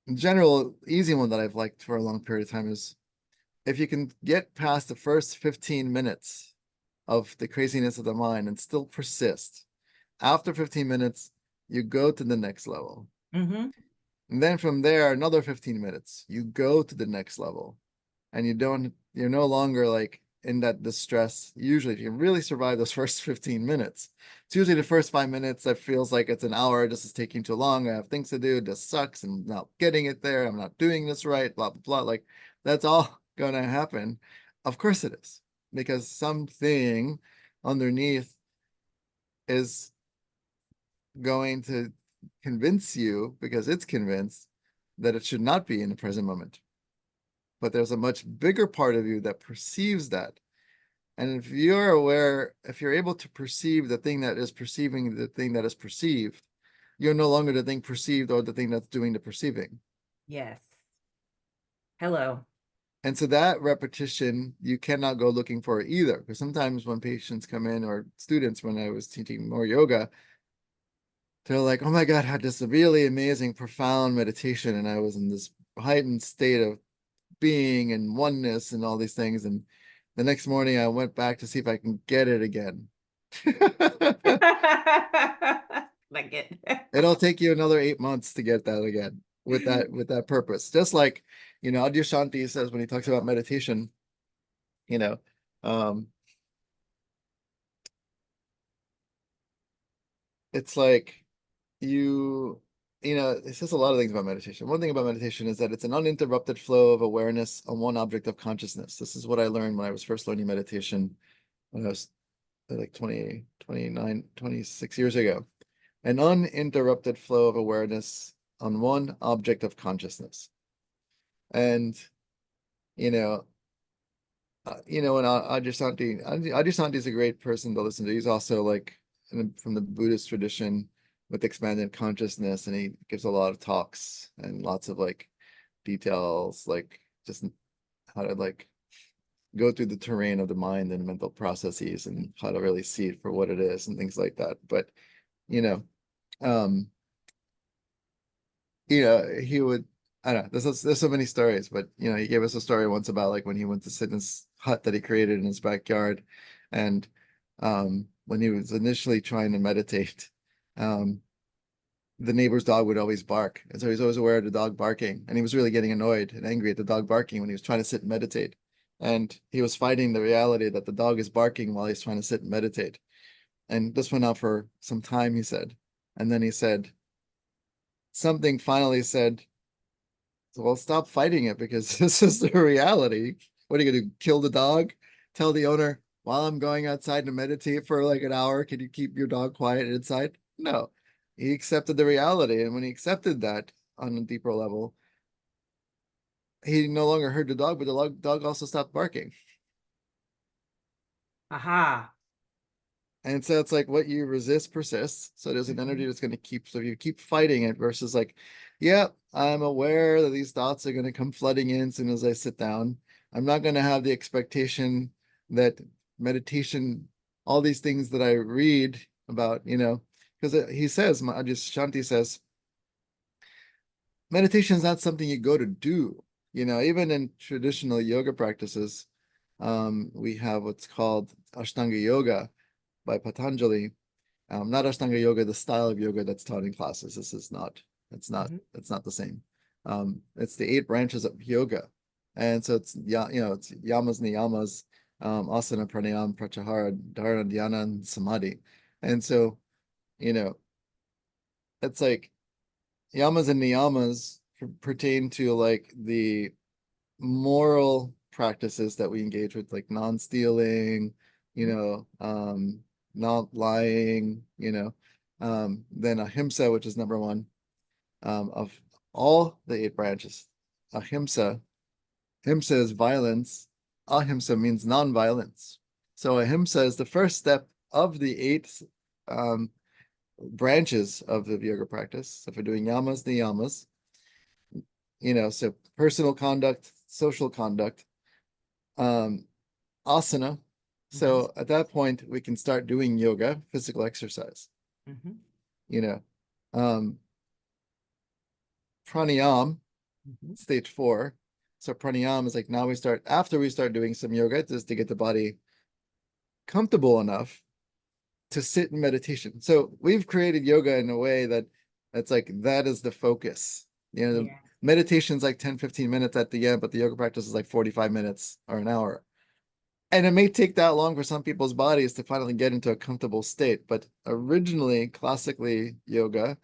in general, easy one that I've liked for a long period of time is if you can get past the first 15 minutes of the craziness of the mind and still persist, after 15 minutes, you go to the next level. Mm-hmm. And then from there, another 15 minutes, you go to the next level. And you're no longer like in that distress. Usually, if you really survive those first 15 minutes, it's usually the first 5 minutes that feels like it's an hour, this is taking too long. I have things to do, this sucks, and not getting it there. I'm not doing this right, blah, blah, blah. Like that's all gonna happen. Of course it is, because something underneath is going to convince you because it's convinced that it should not be in the present moment. But there's a much bigger part of you that perceives that. And if you're aware, if you're able to perceive the thing that is perceiving the thing that is perceived, you're no longer the thing perceived or the thing that's doing the perceiving. Yes. Hello. And so that repetition, you cannot go looking for it either. Because sometimes when patients come in, or students, when I was teaching more yoga, they're like, oh my God, I had this really amazing, profound meditation. And I was in this heightened state of being and oneness and all these things. And the next morning I went back to see if I can get it again. Like it. It'll take you another 8 months to get that again with that purpose. Just like, Adyashanti says when he talks about meditation, you know, um, it's like it says a lot of things about meditation. One thing about meditation is that it's an uninterrupted flow of awareness on one object of consciousness. This is what I learned when I was first learning meditation when I was like 20, 29, 26 years ago. An uninterrupted flow of awareness on one object of consciousness. And, you know, and Adyashanti is a great person to listen to. He's also like from the Buddhist tradition with expanded consciousness, and he gives a lot of talks and lots of like details, like just how to like go through the terrain of the mind and mental processes and how to really see it for what it is and things like that. But you know, um, he would, I don't know, there's so many stories, but he gave us a story once about like when he went to sit in his hut that he created in his backyard, and when he was initially trying to meditate, um the neighbor's dog would always bark. And so he's always aware of the dog barking. And he was really getting annoyed and angry at the dog barking when he was trying to sit and meditate. And he was fighting the reality that the dog is barking while he's trying to sit and meditate. And this went on for some time, he said. And then he said, something finally said, well, stop fighting it because this is the reality. What are you going to do? Kill the dog? Tell the owner, while I'm going outside to meditate for like an hour, can you keep your dog quiet inside? No. He accepted the reality. And when he accepted that on a deeper level, he no longer heard the dog, but the dog also stopped barking. Aha. And so it's like what you resist persists. So there's an energy that's going to keep, so if you keep fighting it versus like, yeah, I'm aware that these thoughts are going to come flooding in as soon as I sit down. I'm not going to have the expectation that meditation, all these things that I read about, because he says, Shanti says, meditation is not something you go to do. Even in traditional yoga practices, we have what's called Ashtanga Yoga by Patanjali. Not Ashtanga Yoga, the style of yoga that's taught in classes. This is not, it's not the same. It's the 8 branches of yoga. And so it's, it's yamas, niyamas, asana, pranayam, pratyahara, dharana, dhyana, and samadhi. And so, it's like yamas and niyamas pertain to like the moral practices that we engage with, like non-stealing, not lying, then ahimsa, which is number one, of all the 8 branches. Ahimsa, himsa is violence, ahimsa means non-violence. So ahimsa is the first step of the 8 branches of the yoga practice. So if we're doing yamas, niyamas, so personal conduct, social conduct, asana. So at that point, we can start doing yoga, physical exercise. Pranayam, stage 4. So pranayam is like now after we start doing some yoga, just to get the body comfortable enough to sit in meditation. So we've created yoga in a way that's like, that is the focus. Meditation's like 10, 15 minutes at the end, but the yoga practice is like 45 minutes or an hour. And it may take that long for some people's bodies to finally get into a comfortable state. But originally, classically, yoga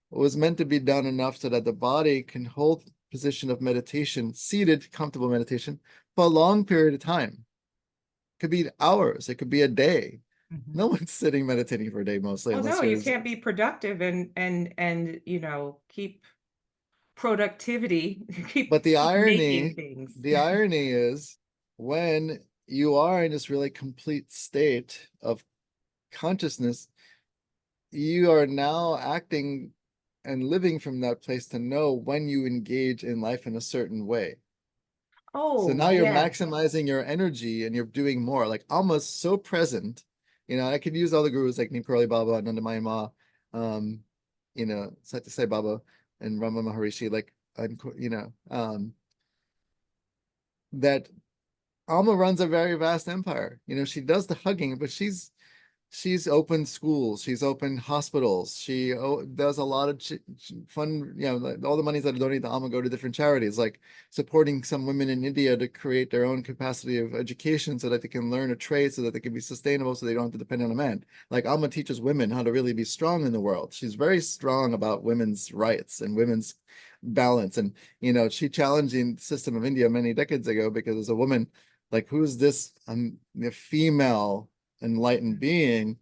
was meant to be done enough so that the body can hold position of meditation, seated, comfortable meditation, for a long period of time. It could be hours, it could be a day. No one's sitting meditating for a day mostly. Oh no, you can't be productive and keep productivity, keep But the making irony, things. the irony is when you are in this really complete state of consciousness, you are now acting and living from that place to know when you engage in life in a certain way. So Oh, now you're yeah. maximizing your energy and you're doing more, like almost so present. I could use all the gurus like Nipurali Baba, Nanda Ma, um, Satya Sai Baba and Rama Maharishi, like, that Alma runs a very vast empire. She does the hugging, but she's opened schools, she's opened hospitals, she does a lot of fun, like, all the monies that are donated to Alma go to different charities, like supporting some women in India to create their own capacity of education so that they can learn a trade, so that they can be sustainable, so they don't have to depend on a man. Like, Alma teaches women how to really be strong in the world. She's very strong about women's rights and women's balance. And she challenged the system of India many decades ago, because as a woman, like, who's this a female enlightened being,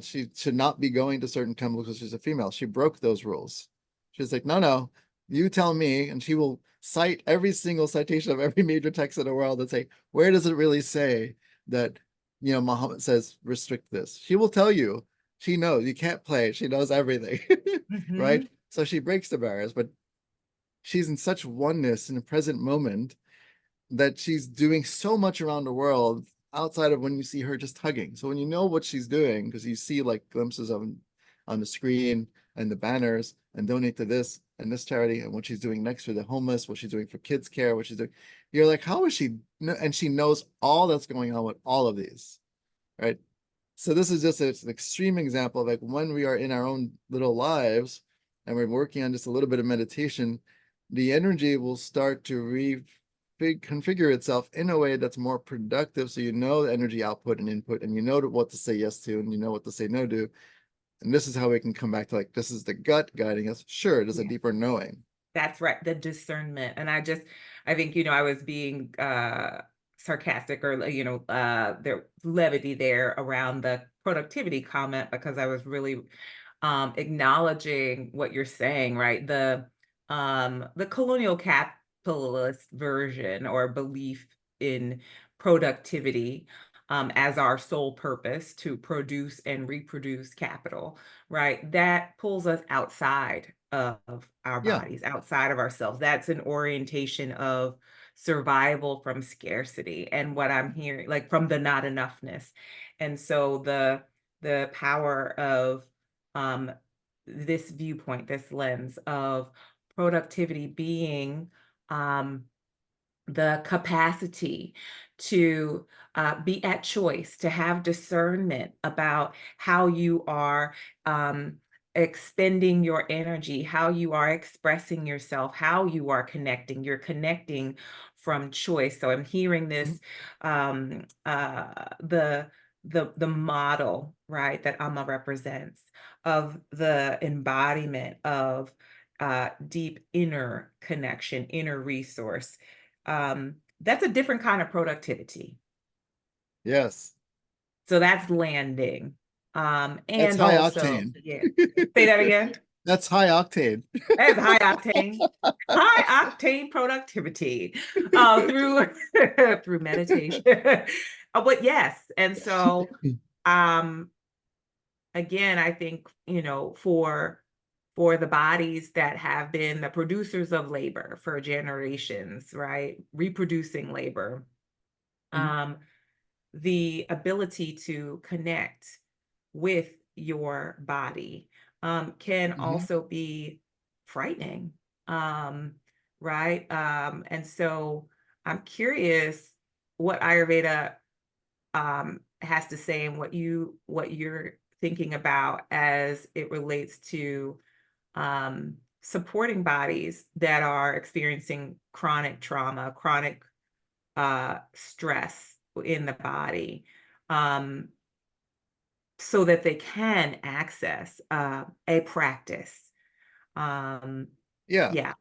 she should not be going to certain temples because she's a female. She broke those rules. She's like, no, no, you tell me. And she will cite every single citation of every major text in the world and say, where does it really say that, Muhammad says restrict this? She will tell you. She knows. You can't play. She knows everything. Hmm. Right? So she breaks the barriers, but she's in such oneness in the present moment that she's doing so much around the world outside of when you see her just hugging. So when you know what she's doing, because you see like glimpses of on the screen and the banners, and donate to this and this charity, and what she's doing next for the homeless, what she's doing for kids care, what she's doing, you're like, how is she? And she knows all that's going on with all of these, right? So this is just an extreme example of, like, when we are in our own little lives and we're working on just a little bit of meditation, the energy will start to configure itself in a way that's more productive. So the energy output and input, and what to say yes to, and what to say no to. And this is how we can come back to, like, this is the gut guiding us. Sure, it is a Yeah. deeper knowing. That's right, the discernment. And I think, I was being sarcastic, or there levity there around the productivity comment, because I was really acknowledging what you're saying, right? The colonial capitalist version or belief in productivity as our sole purpose to produce and reproduce capital, right? That pulls us outside of our Yeah. bodies, outside of ourselves. That's an orientation of survival from scarcity, and what I'm hearing, like, from the not enoughness. And so the power of um, this viewpoint, this lens of productivity being um, the capacity to be at choice, to have discernment about how you are expending your energy, how you are expressing yourself, how you are connecting. You're connecting from choice. So I'm hearing Mhm. this, the model, right, that Amma represents, of the embodiment of deep inner connection, inner resource. That's a different kind of productivity. Yes. So that's landing. That's And high also, octane. yeah, say that again. That's high octane. That's high octane productivity through through meditation. But yes, and so um, again, I think, for the bodies that have been the producers of labor for generations, right, reproducing labor, Mhm. um, the ability to connect with your body can Mhm. also be frightening, um, right? And so I'm curious what Ayurveda has to say, and what you're thinking about as it relates to supporting bodies that are experiencing chronic trauma, chronic stress in the body, um, so that they can access a practice. Um, Yeah. yeah,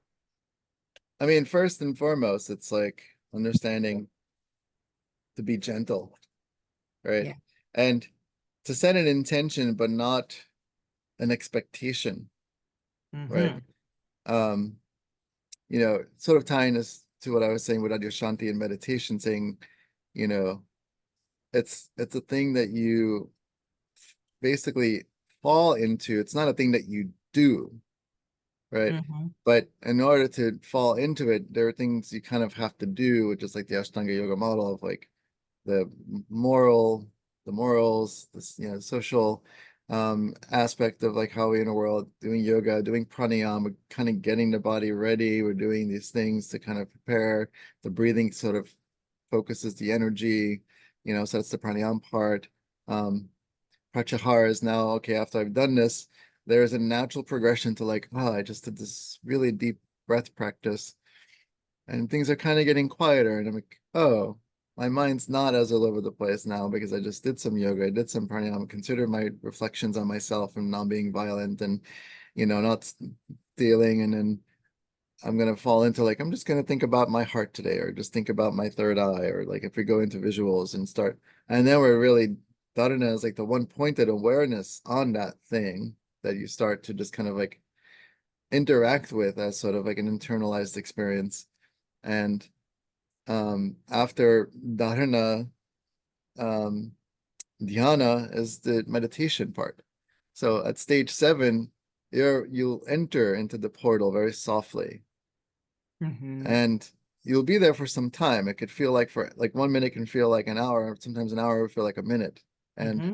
I mean, first and foremost, it's like understanding to be gentle, right? yeah. And to set an intention, but not an expectation, right? Hmm. Um, sort of tying this to what I was saying with Adyashanti and meditation, saying you know, it's a thing that you basically fall into. It's not a thing that you do, right? Hmm. But in order to fall into it, there are things you kind of have to do, which is like the Ashtanga yoga model of like the moral, the morals, this, social aspect of like how we in the world doing yoga, doing pranayama, kind of getting the body ready. We're doing these things to kind of prepare. The breathing sort of focuses the energy, so that's the pranayama part. Um, Pratyahara is now, okay, after I've done this, there's a natural progression to like, oh, I just did this really deep breath practice and things are kind of getting quieter. And I'm like, oh, my mind's not as all over the place now because I just did some yoga, I did some pranayama, consider my reflections on myself and not being violent and, not stealing. And then I'm gonna fall into like, I'm just gonna think about my heart today, or just think about my third eye, or like if we go into visuals and start, and then we're really dharana is like the one pointed awareness on that thing that you start to just kind of like interact with as sort of like an internalized experience. And after dharana, um, dhyana is the meditation part. So at stage 7, you'll enter into the portal very softly, Hmm. and you'll be there for some time. It could feel like for like 1 minute can feel like an hour. Sometimes an hour will feel like a minute. And Hmm.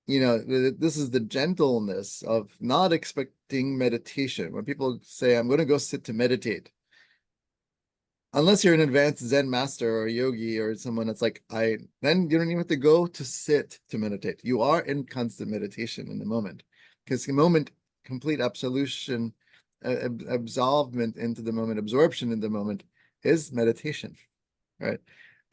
this is the gentleness of not expecting meditation. When people say, "I'm going to go sit to meditate," unless you're an advanced Zen master or a yogi or someone that's like, then you don't even have to go to sit to meditate. You are in constant meditation in the moment, because the moment, complete absolution, absolvement into the moment, absorption in the moment is meditation, right?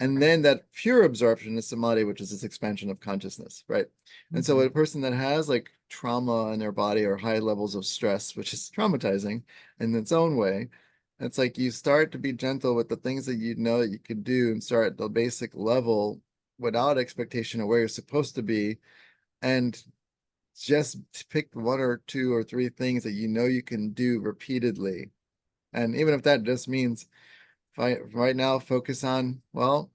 And Right. then that pure absorption is samadhi, which is this expansion of consciousness, right? And so a Hmm. person that has like trauma in their body or high levels of stress, which is traumatizing in its own way, it's like you start to be gentle with the things that you know that you could do and start at the basic level without expectation of where you're supposed to be, and just pick one or two or three things that you know you can do repeatedly. And even if that just means right now focus on, well,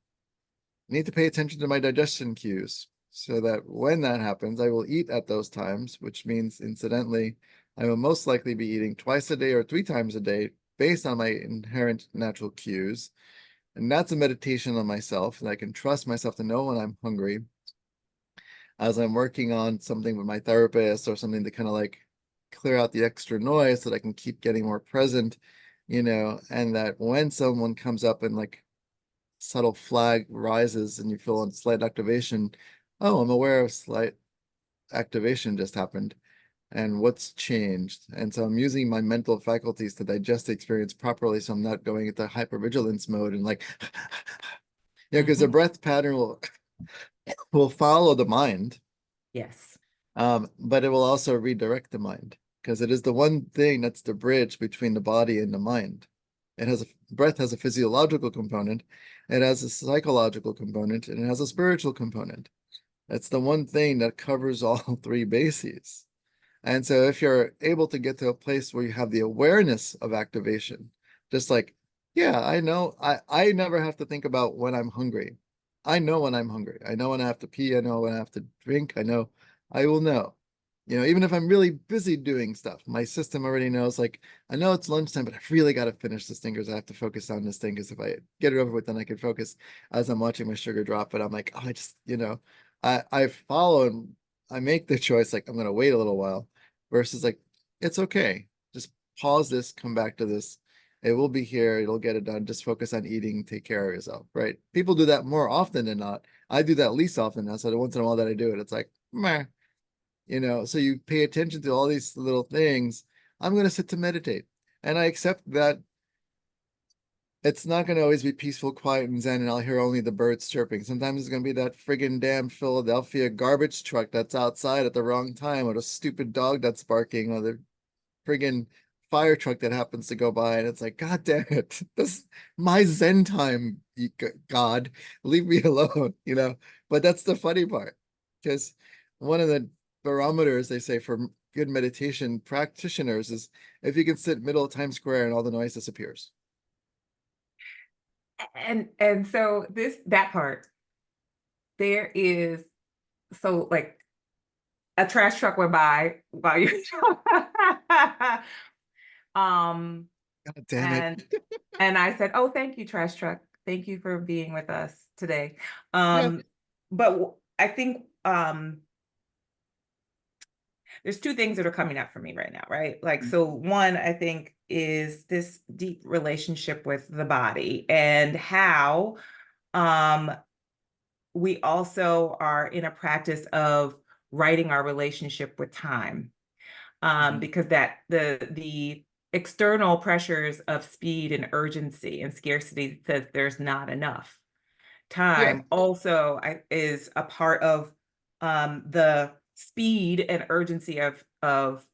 need to pay attention to my digestion cues so that when that happens, I will eat at those times, which means incidentally, I will most likely be eating twice a day or 3 times a day based on my inherent natural cues. And that's a meditation on myself, and I can trust myself to know when I'm hungry as I'm working on something with my therapist or something to kind of like clear out the extra noise so that I can keep getting more present, and that when someone comes up and like subtle flag rises and you feel a slight activation, oh, I'm aware of slight activation just happened and what's changed. And so I'm using my mental faculties to digest the experience properly so I'm not going into hypervigilance mode and like, because the Hmm. breath pattern will follow the mind, Yes. but it will also redirect the mind because it is the one thing that's the bridge between the body and the mind. Breath has a physiological component, it has a psychological component, and it has a spiritual component. It's the one thing that covers all three bases. And so if you're able to get to a place where you have the awareness of activation, just like, yeah, I know I never have to think about when I'm hungry. I know when I'm hungry. I know when I have to pee. I know when I have to drink. I know I will know. Even if I'm really busy doing stuff, my system already knows, like, I know it's lunchtime, but I really got to finish this thing because I have to focus on this thing. Because if I get it over with, then I can focus as I'm watching my sugar drop. But I'm like, oh, I just, I follow and I make the choice, like, I'm going to wait a little while versus like, it's okay. Just pause this, come back to this. It will be here. It'll get it done. Just focus on eating, take care of yourself, right? People do that more often than not. I do that least often now. So the once in a while that I do it, it's like, meh, so you pay attention to all these little things. I'm going to sit to meditate. And I accept that it's not going to always be peaceful, quiet, and zen, and I'll hear only the birds chirping. Sometimes it's going to be that friggin' damn Philadelphia garbage truck that's outside at the wrong time, or the stupid dog that's barking, or the friggin' fire truck that happens to go by. And it's like, God damn it. This my zen time, God. Leave me alone. But that's the funny part. Because one of the barometers they say for good meditation practitioners is if you can sit middle of Times Square and all the noise disappears. And so that part, there is, so like a trash truck went by while you um God damn it. and I said, "Oh, thank you, trash truck. Thank you for being with us today." Yeah. But I think there's two things that are coming up for me right now, right? Like, so one, I think, is this deep relationship with the body and how um we also are in a practice of writing our relationship with time, Mhm. because that the external pressures of speed and urgency and scarcity says there's not enough Yeah. time. Also, is a part of the speed and urgency of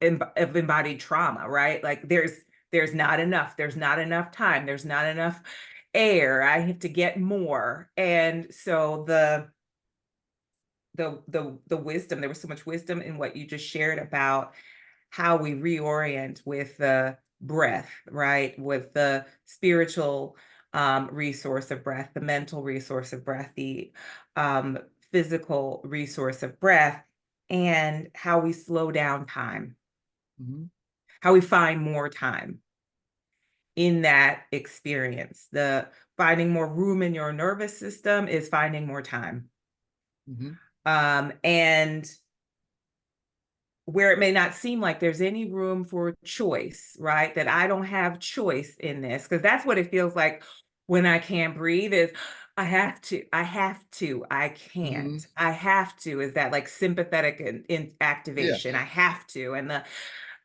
embodied trauma, right? Like there's not enough, there's not enough time, there's not enough air. I have to get more. And so the wisdom, there was so much wisdom in what you just shared about how we reorient with the breath, right? With the spiritual resource of breath, the mental resource of breath, the um, physical resource of breath, and how we slow down time, Mhm. how we find more time in that experience. The finding more room in your nervous system is finding more time. Mhm. And where it may not seem like there's any room for choice, right? That I don't have choice in this, because that's what it feels like when I can't breathe is I have to, I Mhm. can't, I have to, is that like sympathetic in Yeah. activation. I have to, and the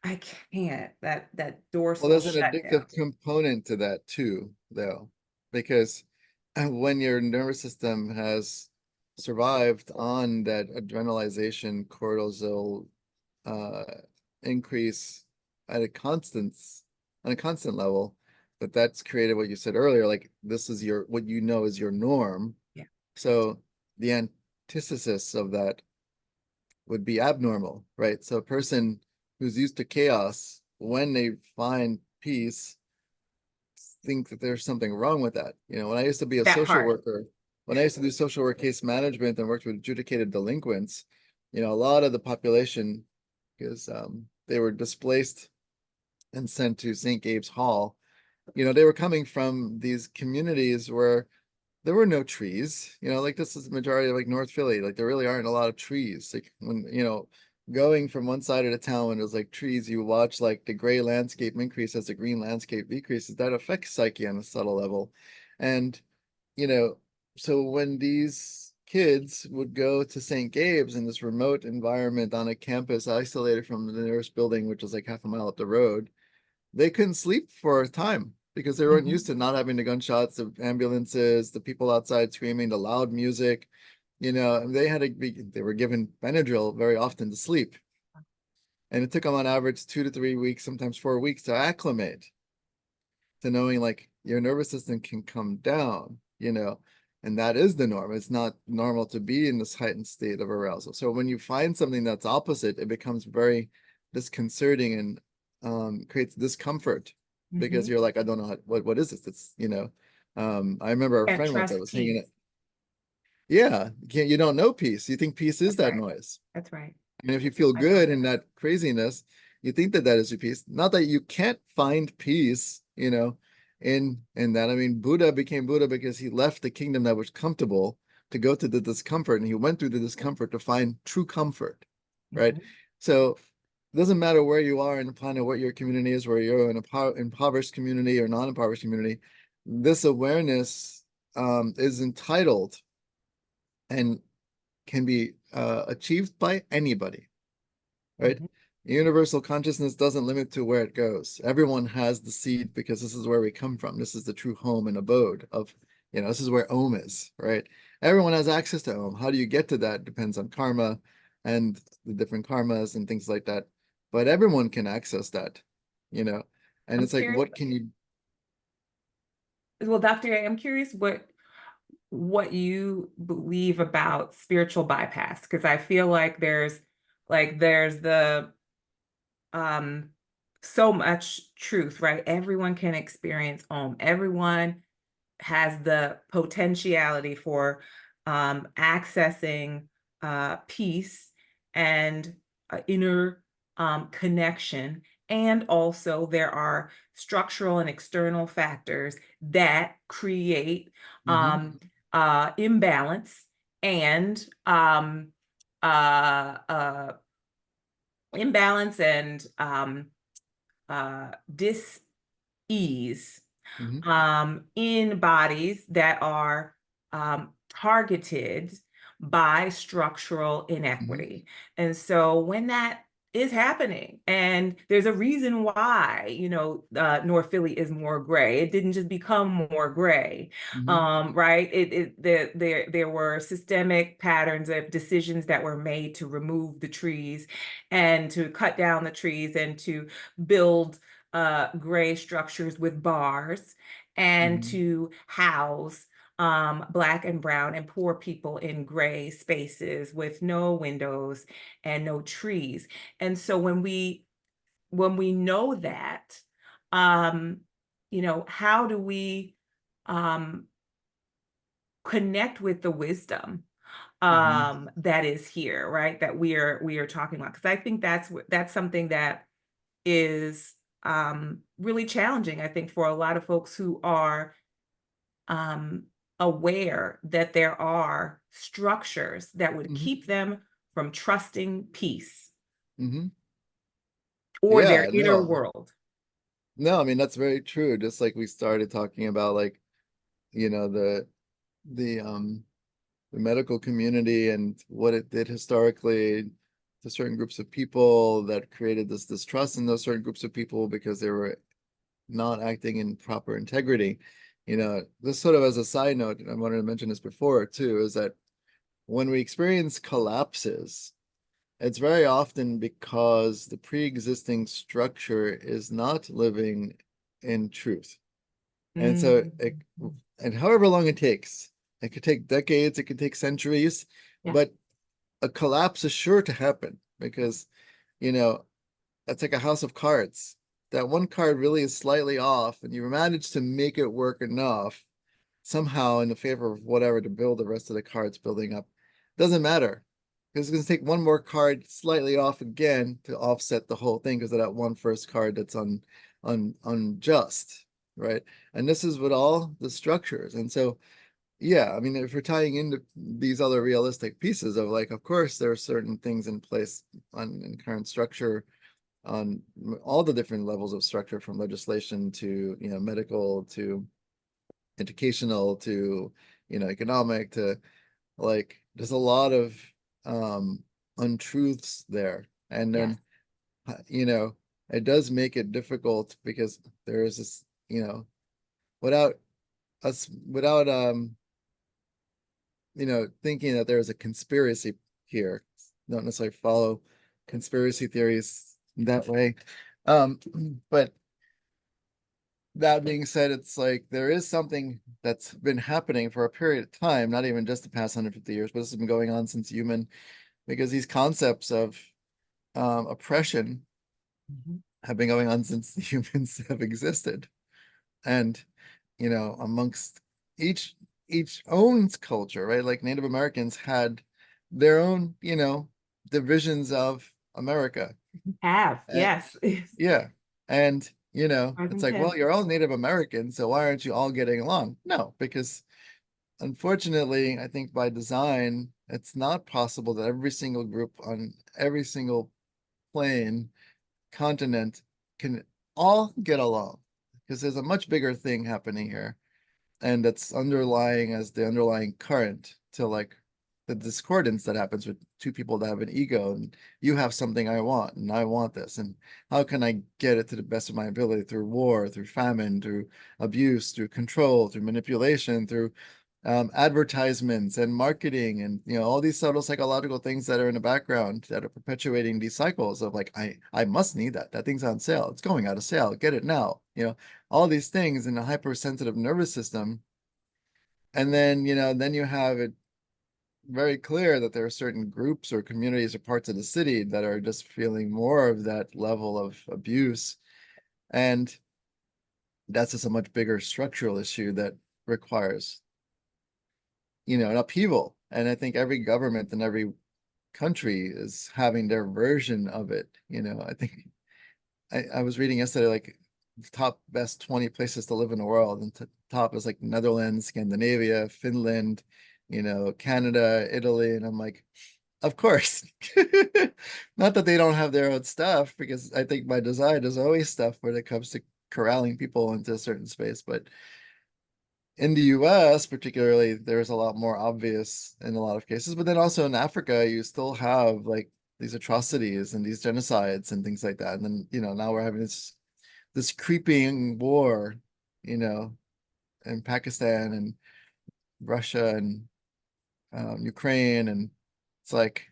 I can't, that Well, dorsal there's an shutdown. addictive component to that too, though, because when your nervous system has survived on that adrenalization cortisol uh, increase at a constant level, that's created what you said earlier, like this is your what you know is your norm. Yeah, So the antithesis of that would be abnormal, right? So a person who's used to chaos, when they find peace, think that there's something wrong with that. When I used to be a that social part. worker, when I used to do social work case management and worked with adjudicated delinquents, a lot of the population, because they were displaced and sent to St. Gabe's Hall, they were coming from these communities where there were no trees. Like this is the majority of like North Philly. Like there really aren't a lot of trees. Like when, going from one side of the town when it was like trees, you watch like the gray landscape increase as the green landscape decreases. That affects psyche on a subtle level. And, you know, so when these kids would go to St. Gabe's in this remote environment on a campus isolated from the nearest building, which was like half a mile up the road, they couldn't sleep for a time because they weren't used Mhm. to not having the gunshots, the ambulances, the people outside screaming, the loud music. They were given Benadryl very often to sleep. And it took them on average 2 to 3 weeks, sometimes 4 weeks to acclimate to knowing like your nervous system can come down. And that is the norm. It's not normal to be in this heightened state of arousal. So when you find something that's opposite, it becomes very disconcerting and creates discomfort because Mhm. you're like, I don't know what is this? I remember a And friend once I trust was hanging peace. it. Yeah, you don't know peace. You think peace is That's that right. noise. That's right. And if you feel I know. good in that craziness, you think that that is your peace. Not that you can't find peace, in that. I mean, Buddha became Buddha because he left the kingdom that was comfortable to go to the discomfort, and he went through the discomfort to find true comfort, right? Mhm. So it doesn't matter where you are in the planet, what your community is, where you're in a impoverished community or non-impoverished community, this awareness is entitled and can be achieved by anybody, right? Mhm. Universal consciousness doesn't limit to where it goes. Everyone has the seed because this is where we come from. This is the true home and abode of, this is where Om is, right? Everyone has access to Om. How do you get to that? Depends on karma and the different karmas and things like that. But everyone can access that, you know? And I'm it's like, curious. what can you, Well, Dr. A, I'm curious what you believe about spiritual bypass, because I feel like there's the um so much truth, right? Everyone can experience Om. Everyone has the potentiality for accessing peace and inner connection. And also, there are structural and external factors that create Hmm. imbalance and uh, uh, imbalance and dis-ease Hmm. in bodies that are targeted by structural Hmm. inequity. And so when that is happening, and there's a reason why, North Philly is more gray. It didn't just become more gray, Hmm. right? There were systemic patterns of decisions that were made to remove the trees and to cut down the trees and to build gray structures with bars and Hmm. to house Black and brown and poor people in gray spaces with no windows and no trees. And so when we know that, um, how do we um, connect with the wisdom Hmm. that is here, right? That we are talking about, because I think that's something that is really challenging, I think, for a lot of folks who are um, aware that there are structures that would Hmm. keep them from trusting peace Hmm. or their Yeah, inner no, world. no, I mean, that's very true. Just like we started talking about, like, you know, the the medical community and what it did historically to certain groups of people that created this distrust in those certain groups of people because they were not acting in proper integrity. This sort of as a side note, I wanted to mention this before too, is that when we experience collapses, it's very often because the pre-existing structure is not living in truth. And so Mm, and however long it could take decades, it could take centuries, yeah. but a collapse is sure to happen because, you know, that's like a house of cards. That one card really is slightly off, and you manage to make it work enough somehow in the favor of whatever to build the rest of the cards building up. Doesn't matter because it's going to take one more card slightly off again to offset the whole thing because of that one first card that's unjust, right? And this is with all the structures. And so, yeah, I mean, if we're tying into these other realistic pieces of, like, of course, there are certain things in place in current structure on all the different levels of structure, from legislation to, medical to educational to, economic to, like, there's a lot of um untruths there. And Yes. then, you know, it does make it difficult because there is this, without without thinking that there's a conspiracy here. Don't necessarily follow conspiracy theories that way. Um, but that being said, it's like there is something that's been happening for a period of time, not even just the past 150 years, but this has been going on since human, because these concepts of oppression Mhm. have been going on since the humans have existed. And, amongst each owns culture, right? Like Native Americans had their own, divisions of America. Have, Uh, yes. yeah. And, it's Present like, well, tense. you're all Native American, so why aren't you all getting along? No, because unfortunately, I think by design, it's not possible that every single group on every single plane, continent can all get along, because there's a much bigger thing happening here, and that's underlying as the underlying current to, like, the discordance that happens with two people that have an ego, and you have something I want and I want this, and how can I get it to the best of my ability through war, through famine, through abuse, through control, through manipulation, through advertisements and marketing, and all these subtle psychological things that are in the background that are perpetuating these cycles of, like, I must need that thing's on sale, it's going out of sale, get it now, all these things in a hypersensitive nervous system. And then, then you have it very clear that there are certain groups or communities or parts of the city that are just feeling more of that level of abuse. And that's just a much bigger structural issue that requires, an upheaval. And I think every government and every country is having their version of it. I think I was reading yesterday, like top best 20 places to live in the world, and top is like Netherlands, Scandinavia, Finland, Canada, Italy, and I'm like, of course. Not that they don't have their own stuff, because I think by design there's always stuff when it comes to corralling people into a certain space, but in the US particularly, there's a lot more obvious in a lot of cases. But then also in Africa, you still have like these atrocities and these genocides and things like that. And then, now we're having this creeping war, you know, in Pakistan and Russia and Ukraine. And it's like,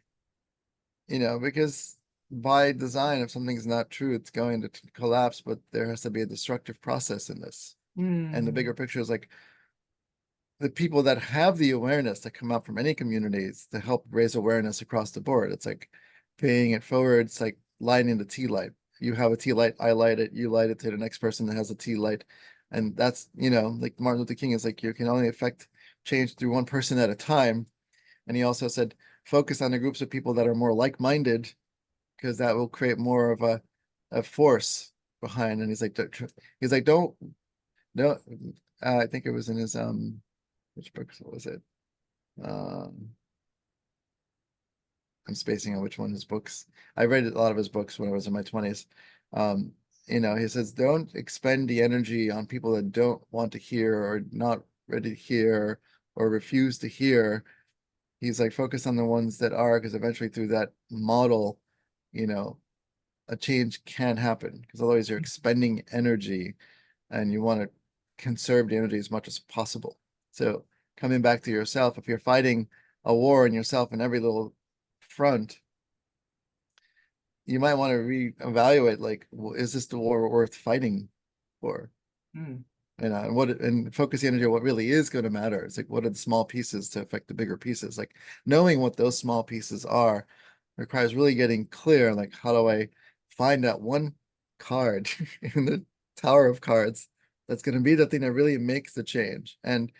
because by design, if something's not true, it's going to collapse, but there has to be a destructive process in this. And the bigger Mm. picture is like, the people that have the awareness that come out from any communities to help raise awareness across the board. It's like paying it forward. It's like lighting the tea light. You have a tea light, I light it, you light it to the next person that has a tea light. And that's, like Martin Luther King is like, you can only affect change through one person at a time. And he also said, focus on the groups of people that are more like-minded, because that will create more of a force behind. And he's like, don't, I think it was in his, which book was it? Um, I'm spacing on which one his books. I read a lot of his books when I was in my 20s. Um, he says, don't expend the energy on people that don't want to hear or not ready to hear or refuse to hear. He's like, focus on the ones that are, because eventually through that model, you know, a change can happen. Because otherwise you're expending energy and you want to conserve the energy as much as possible. So coming back to yourself, if you're fighting a war in yourself in every little front, you might want to reevaluate, like, is this the war worth fighting for? Mm. And focus the energy on what really is going to matter. It's like, what are the small pieces to affect the bigger pieces? Like knowing what those small pieces are requires really getting clear, like, how do I find that one card in the tower of cards that's going to be the thing that really makes the change? And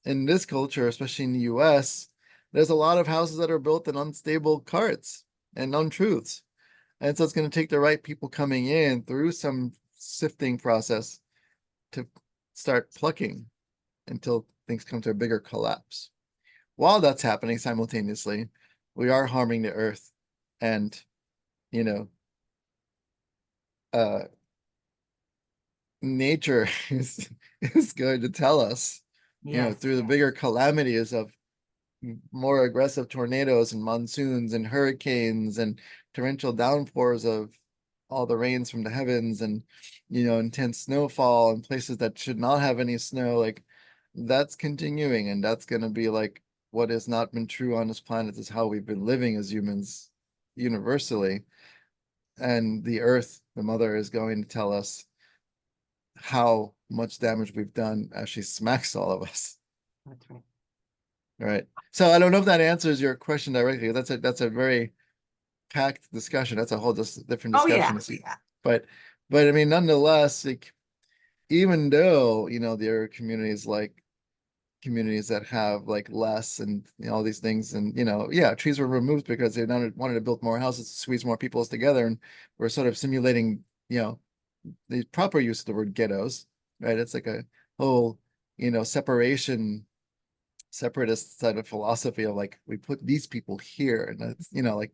in this culture, especially in the US, there's a lot of houses that are built in unstable cards and untruths. And so it's going to take the right people coming in through some sifting process to start plucking until things come to a bigger collapse. While that's happening simultaneously, we are harming the earth. And, you know, uh, nature is going to tell us, Yes. through the bigger calamities of more aggressive tornadoes and monsoons and hurricanes and torrential downpours of all the rains from the heavens, and intense snowfall in places that should not have any snow, like that's continuing. And that's going to be like, what has not been true on this planet is how we've been living as humans universally. And the earth, the mother, is going to tell us how much damage we've done as she smacks all of us. That's right. Right. So I don't know if that answers your question directly. That's a very packed discussion. That's a whole just different Oh yeah. discussion. But I mean, nonetheless, like, even though, there are communities that have like less and all these things, and yeah, trees were removed because they wanted to build more houses to squeeze more peoples together, and we're sort of simulating, the proper use of the word ghettos, right? It's like a whole, separatist side of philosophy of like, we put these people here, and that's, like,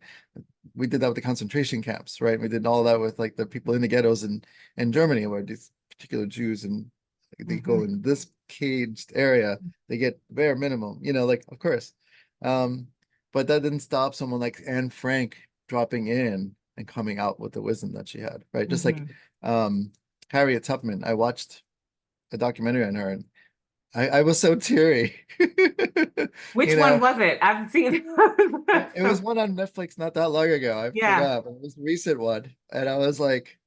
we did that with the concentration camps, right? We did all that with like the people in the ghettos in Germany, where these particular Jews, and they go Mm-hmm. in this caged area, they get bare minimum, like, of course. Um, but that didn't stop someone like Anne Frank dropping in and coming out with the wisdom that she had, right? Just like Mm-hmm. Harriet Tubman. I watched a documentary on her, and I was so teary. Which You one know, was it? I've seen it was one on Netflix not that long ago. I Yeah. forgot, but it was a recent one. And I was like,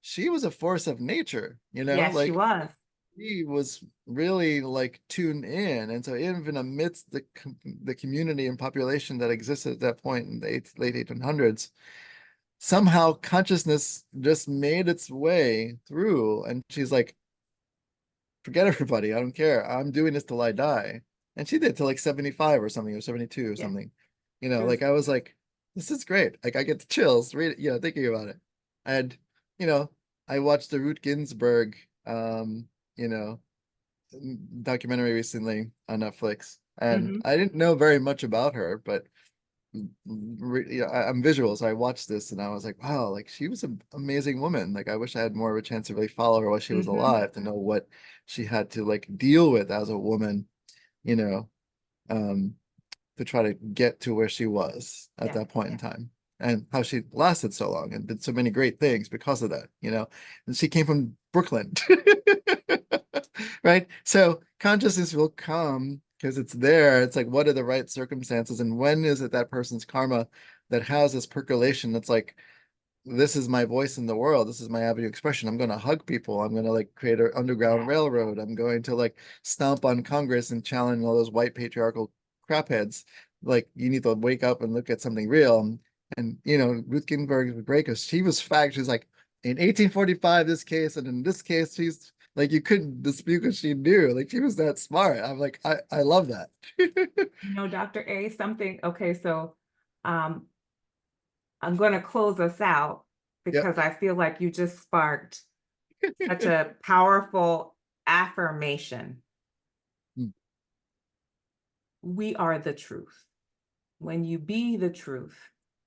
she was a force of nature, Yes, she like was. he was really like tuned in. And so even amidst the community and population that existed at that point in the late 1800s, somehow consciousness just made its way through. And she's like, forget everybody. I don't care. I'm doing this till I die. And she did till like 75 or something, or 72 or Yeah. something. You know, Because like I was like, this is great. Like I get the chills, read it, thinking about it. And, you know, I watched the Ruth Ginsburg you know, documentary recently on Netflix. And mhm, I didn't know very much about her, but I'm visual, so I watched this and I was like, wow, like she was an amazing woman. Like I wish I had more of a chance to really follow her while she was mhm, alive, to know what she had to like deal with as a woman, you know, um, to try to get to where she was at yeah, that point in yeah. time, and how she lasted so long and did so many great things because of that, And she came from Brooklyn, right? So consciousness will come because it's there. It's like, what are the right circumstances, and when is it that person's karma that has this percolation that's like, this is my voice in the world. This is my avenue of expression. I'm going to hug people. I'm going to like create an underground railroad. I'm going to like stomp on Congress and challenge all those white patriarchal crapheads. Like you need to wake up and look at something real. And Ruth Ginsburg was great because she was fact. She's like, in 1845, this case, and in this case, she's like, you couldn't dispute what she knew. Like she was that smart. I'm like, I love that. Dr. A, something, okay, so um, I'm going to close us out Yep. because I feel like you just sparked such a powerful affirmation. We are the truth. When you be the truth,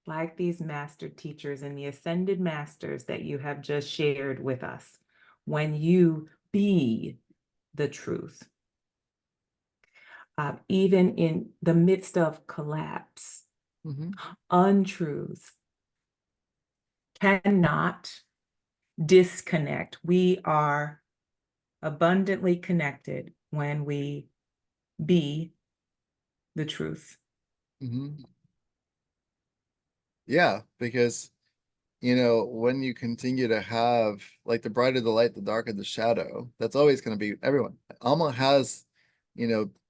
like these master teachers and the ascended masters that you have just shared with us, when you be the truth, even in the midst of collapse, Mhm. untruths cannot disconnect. We are abundantly connected when we be the truth. Mhm. Yeah, because when you continue to have like the brighter the light, the darker the shadow, that's always going to be everyone. Alma has,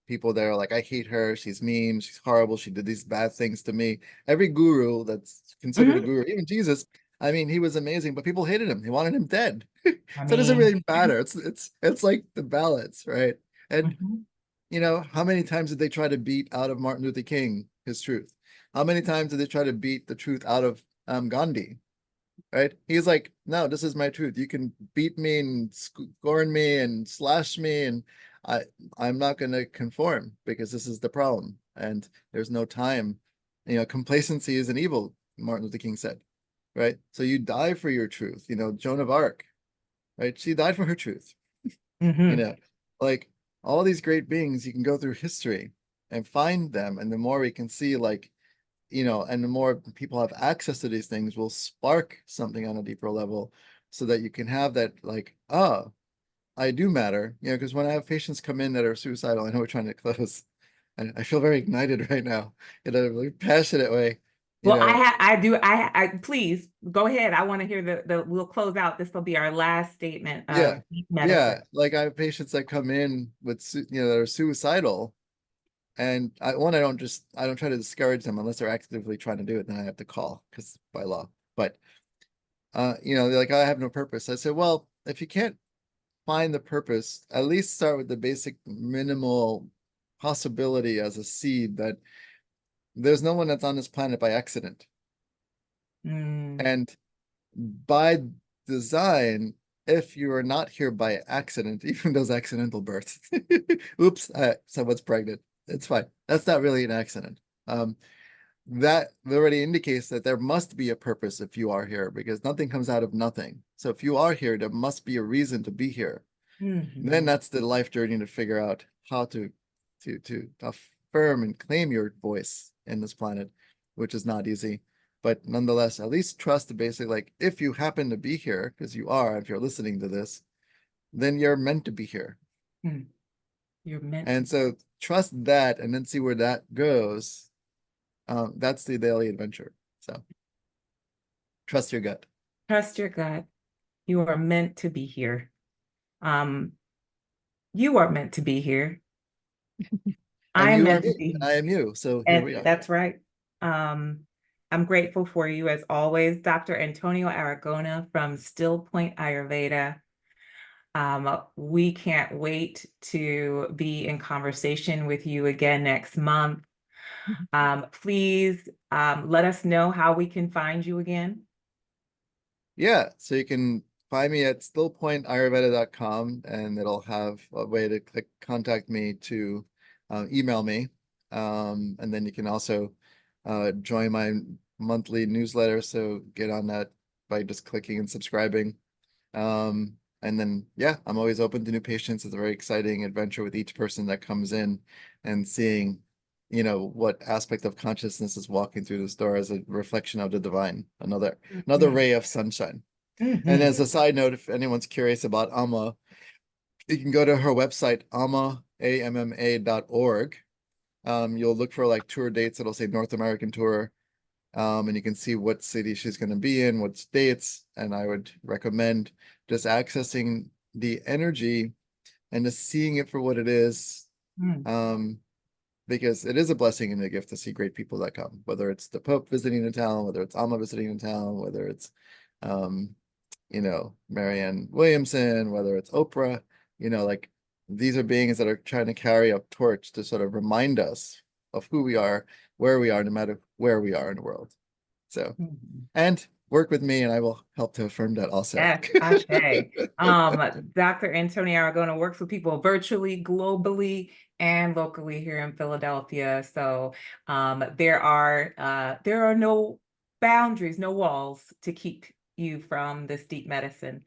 people that are like, I hate her, she's mean, she's horrible, she did these bad things to me. Every guru that's considered a Mhm. guru, even Jesus, I mean, he was amazing, but people hated him. They wanted him dead. I So it doesn't mean, really matter. It's like the balance, right? And mhm. how many times did they try to beat out of Martin Luther King his truth? How many times did they try to beat the truth out of Gandhi? Right? He's like, no, this is my truth. You can beat me and scorn me and slash me, and I I'm not going to conform because this is the problem. And there's no time. Complacency is an evil, Martin Luther King said, right? So you die for your truth. Joan of Arc, right? She died for her truth. You Mhm. know, like all these great beings, you can go through history and find them, and the more we can see, like and the more people have access to these things will spark something on a deeper level so that you can have that like, oh, I do matter. Because when I have patients come in that are suicidal, I know we're trying to close. I feel very ignited right now in a really passionate way. You Well, know, please go ahead. I want to hear we'll close out. This will be our last statement yeah, of deep yeah. medicine. Like I have patients that come in with, that are suicidal. And I don't try to discourage them unless they're actively trying to do it. Then I have to call because by law. But they're like, I have no purpose. I said, well, if you can't find the purpose, at least start with the basic minimal possibility as a seed that there's no one that's on this planet by accident. Mm, And by design, if you are not here by accident, even those accidental births, oops, someone's pregnant. It's fine. That's not really an accident. That already indicates that there must be a purpose if you are here, because nothing comes out of nothing. So if you are here, there must be a reason to be here. Then mhm, that's the life journey to figure out how to affirm and claim your voice in this planet, which is not easy. But nonetheless, at least trust the basic, like if you happen to be here, because you are, if you're listening to this, then you're meant to be here. mm. You're meant to And so trust that and then see where that goes. That's the daily adventure. So trust your gut. trust your gut. You are meant to be here. Um, you are meant to be here. I And am you are meant to me, be, and I am you. So here and we are. that's right. Um, I'm grateful for you as always, Dr. Antonio Aragona from Still Point Ayurveda. We can't wait to be in conversation with you again next month. Please let us know how we can find you again. Yeah, so you can find me at stillpointayurveda.com, and it'll have a way to click contact me to email me. And then you can also join my monthly newsletter. So get on that by just clicking and subscribing. And then, yeah, I'm always open to new patients. It's a very exciting adventure with each person that comes in, and seeing, what aspect of consciousness is walking through this door as a reflection of the divine, another Mhm. ray of sunshine. And Mhm. as a side note, if anyone's curious about Amma, you can go to her website, amma.org. You'll look for like tour dates. It'll say North American tour. And you can see what city she's going to be in, what states. And I would recommend just accessing the energy and just seeing it for what it is. Mhm. Because it is a blessing and a gift to see great people that come, whether it's the Pope visiting the town, whether it's Amma visiting the town, whether it's, um, Marianne Williamson, whether it's Oprah, like these are beings that are trying to carry a torch to sort of remind us of who we are, where we are, no matter where we are in the world. So, Mhm. and work with me and I will help to affirm that also. Yes, Ashe. Dr. Antonia Aragona works with people virtually, globally, and locally here in Philadelphia. So there are no boundaries, no walls to keep you from this deep medicine.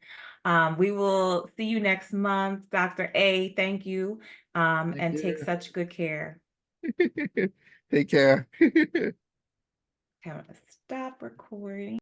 We will see you next month. Dr. A, thank you. Thank And take you. such good care. Take care. I'm gonna stop recording.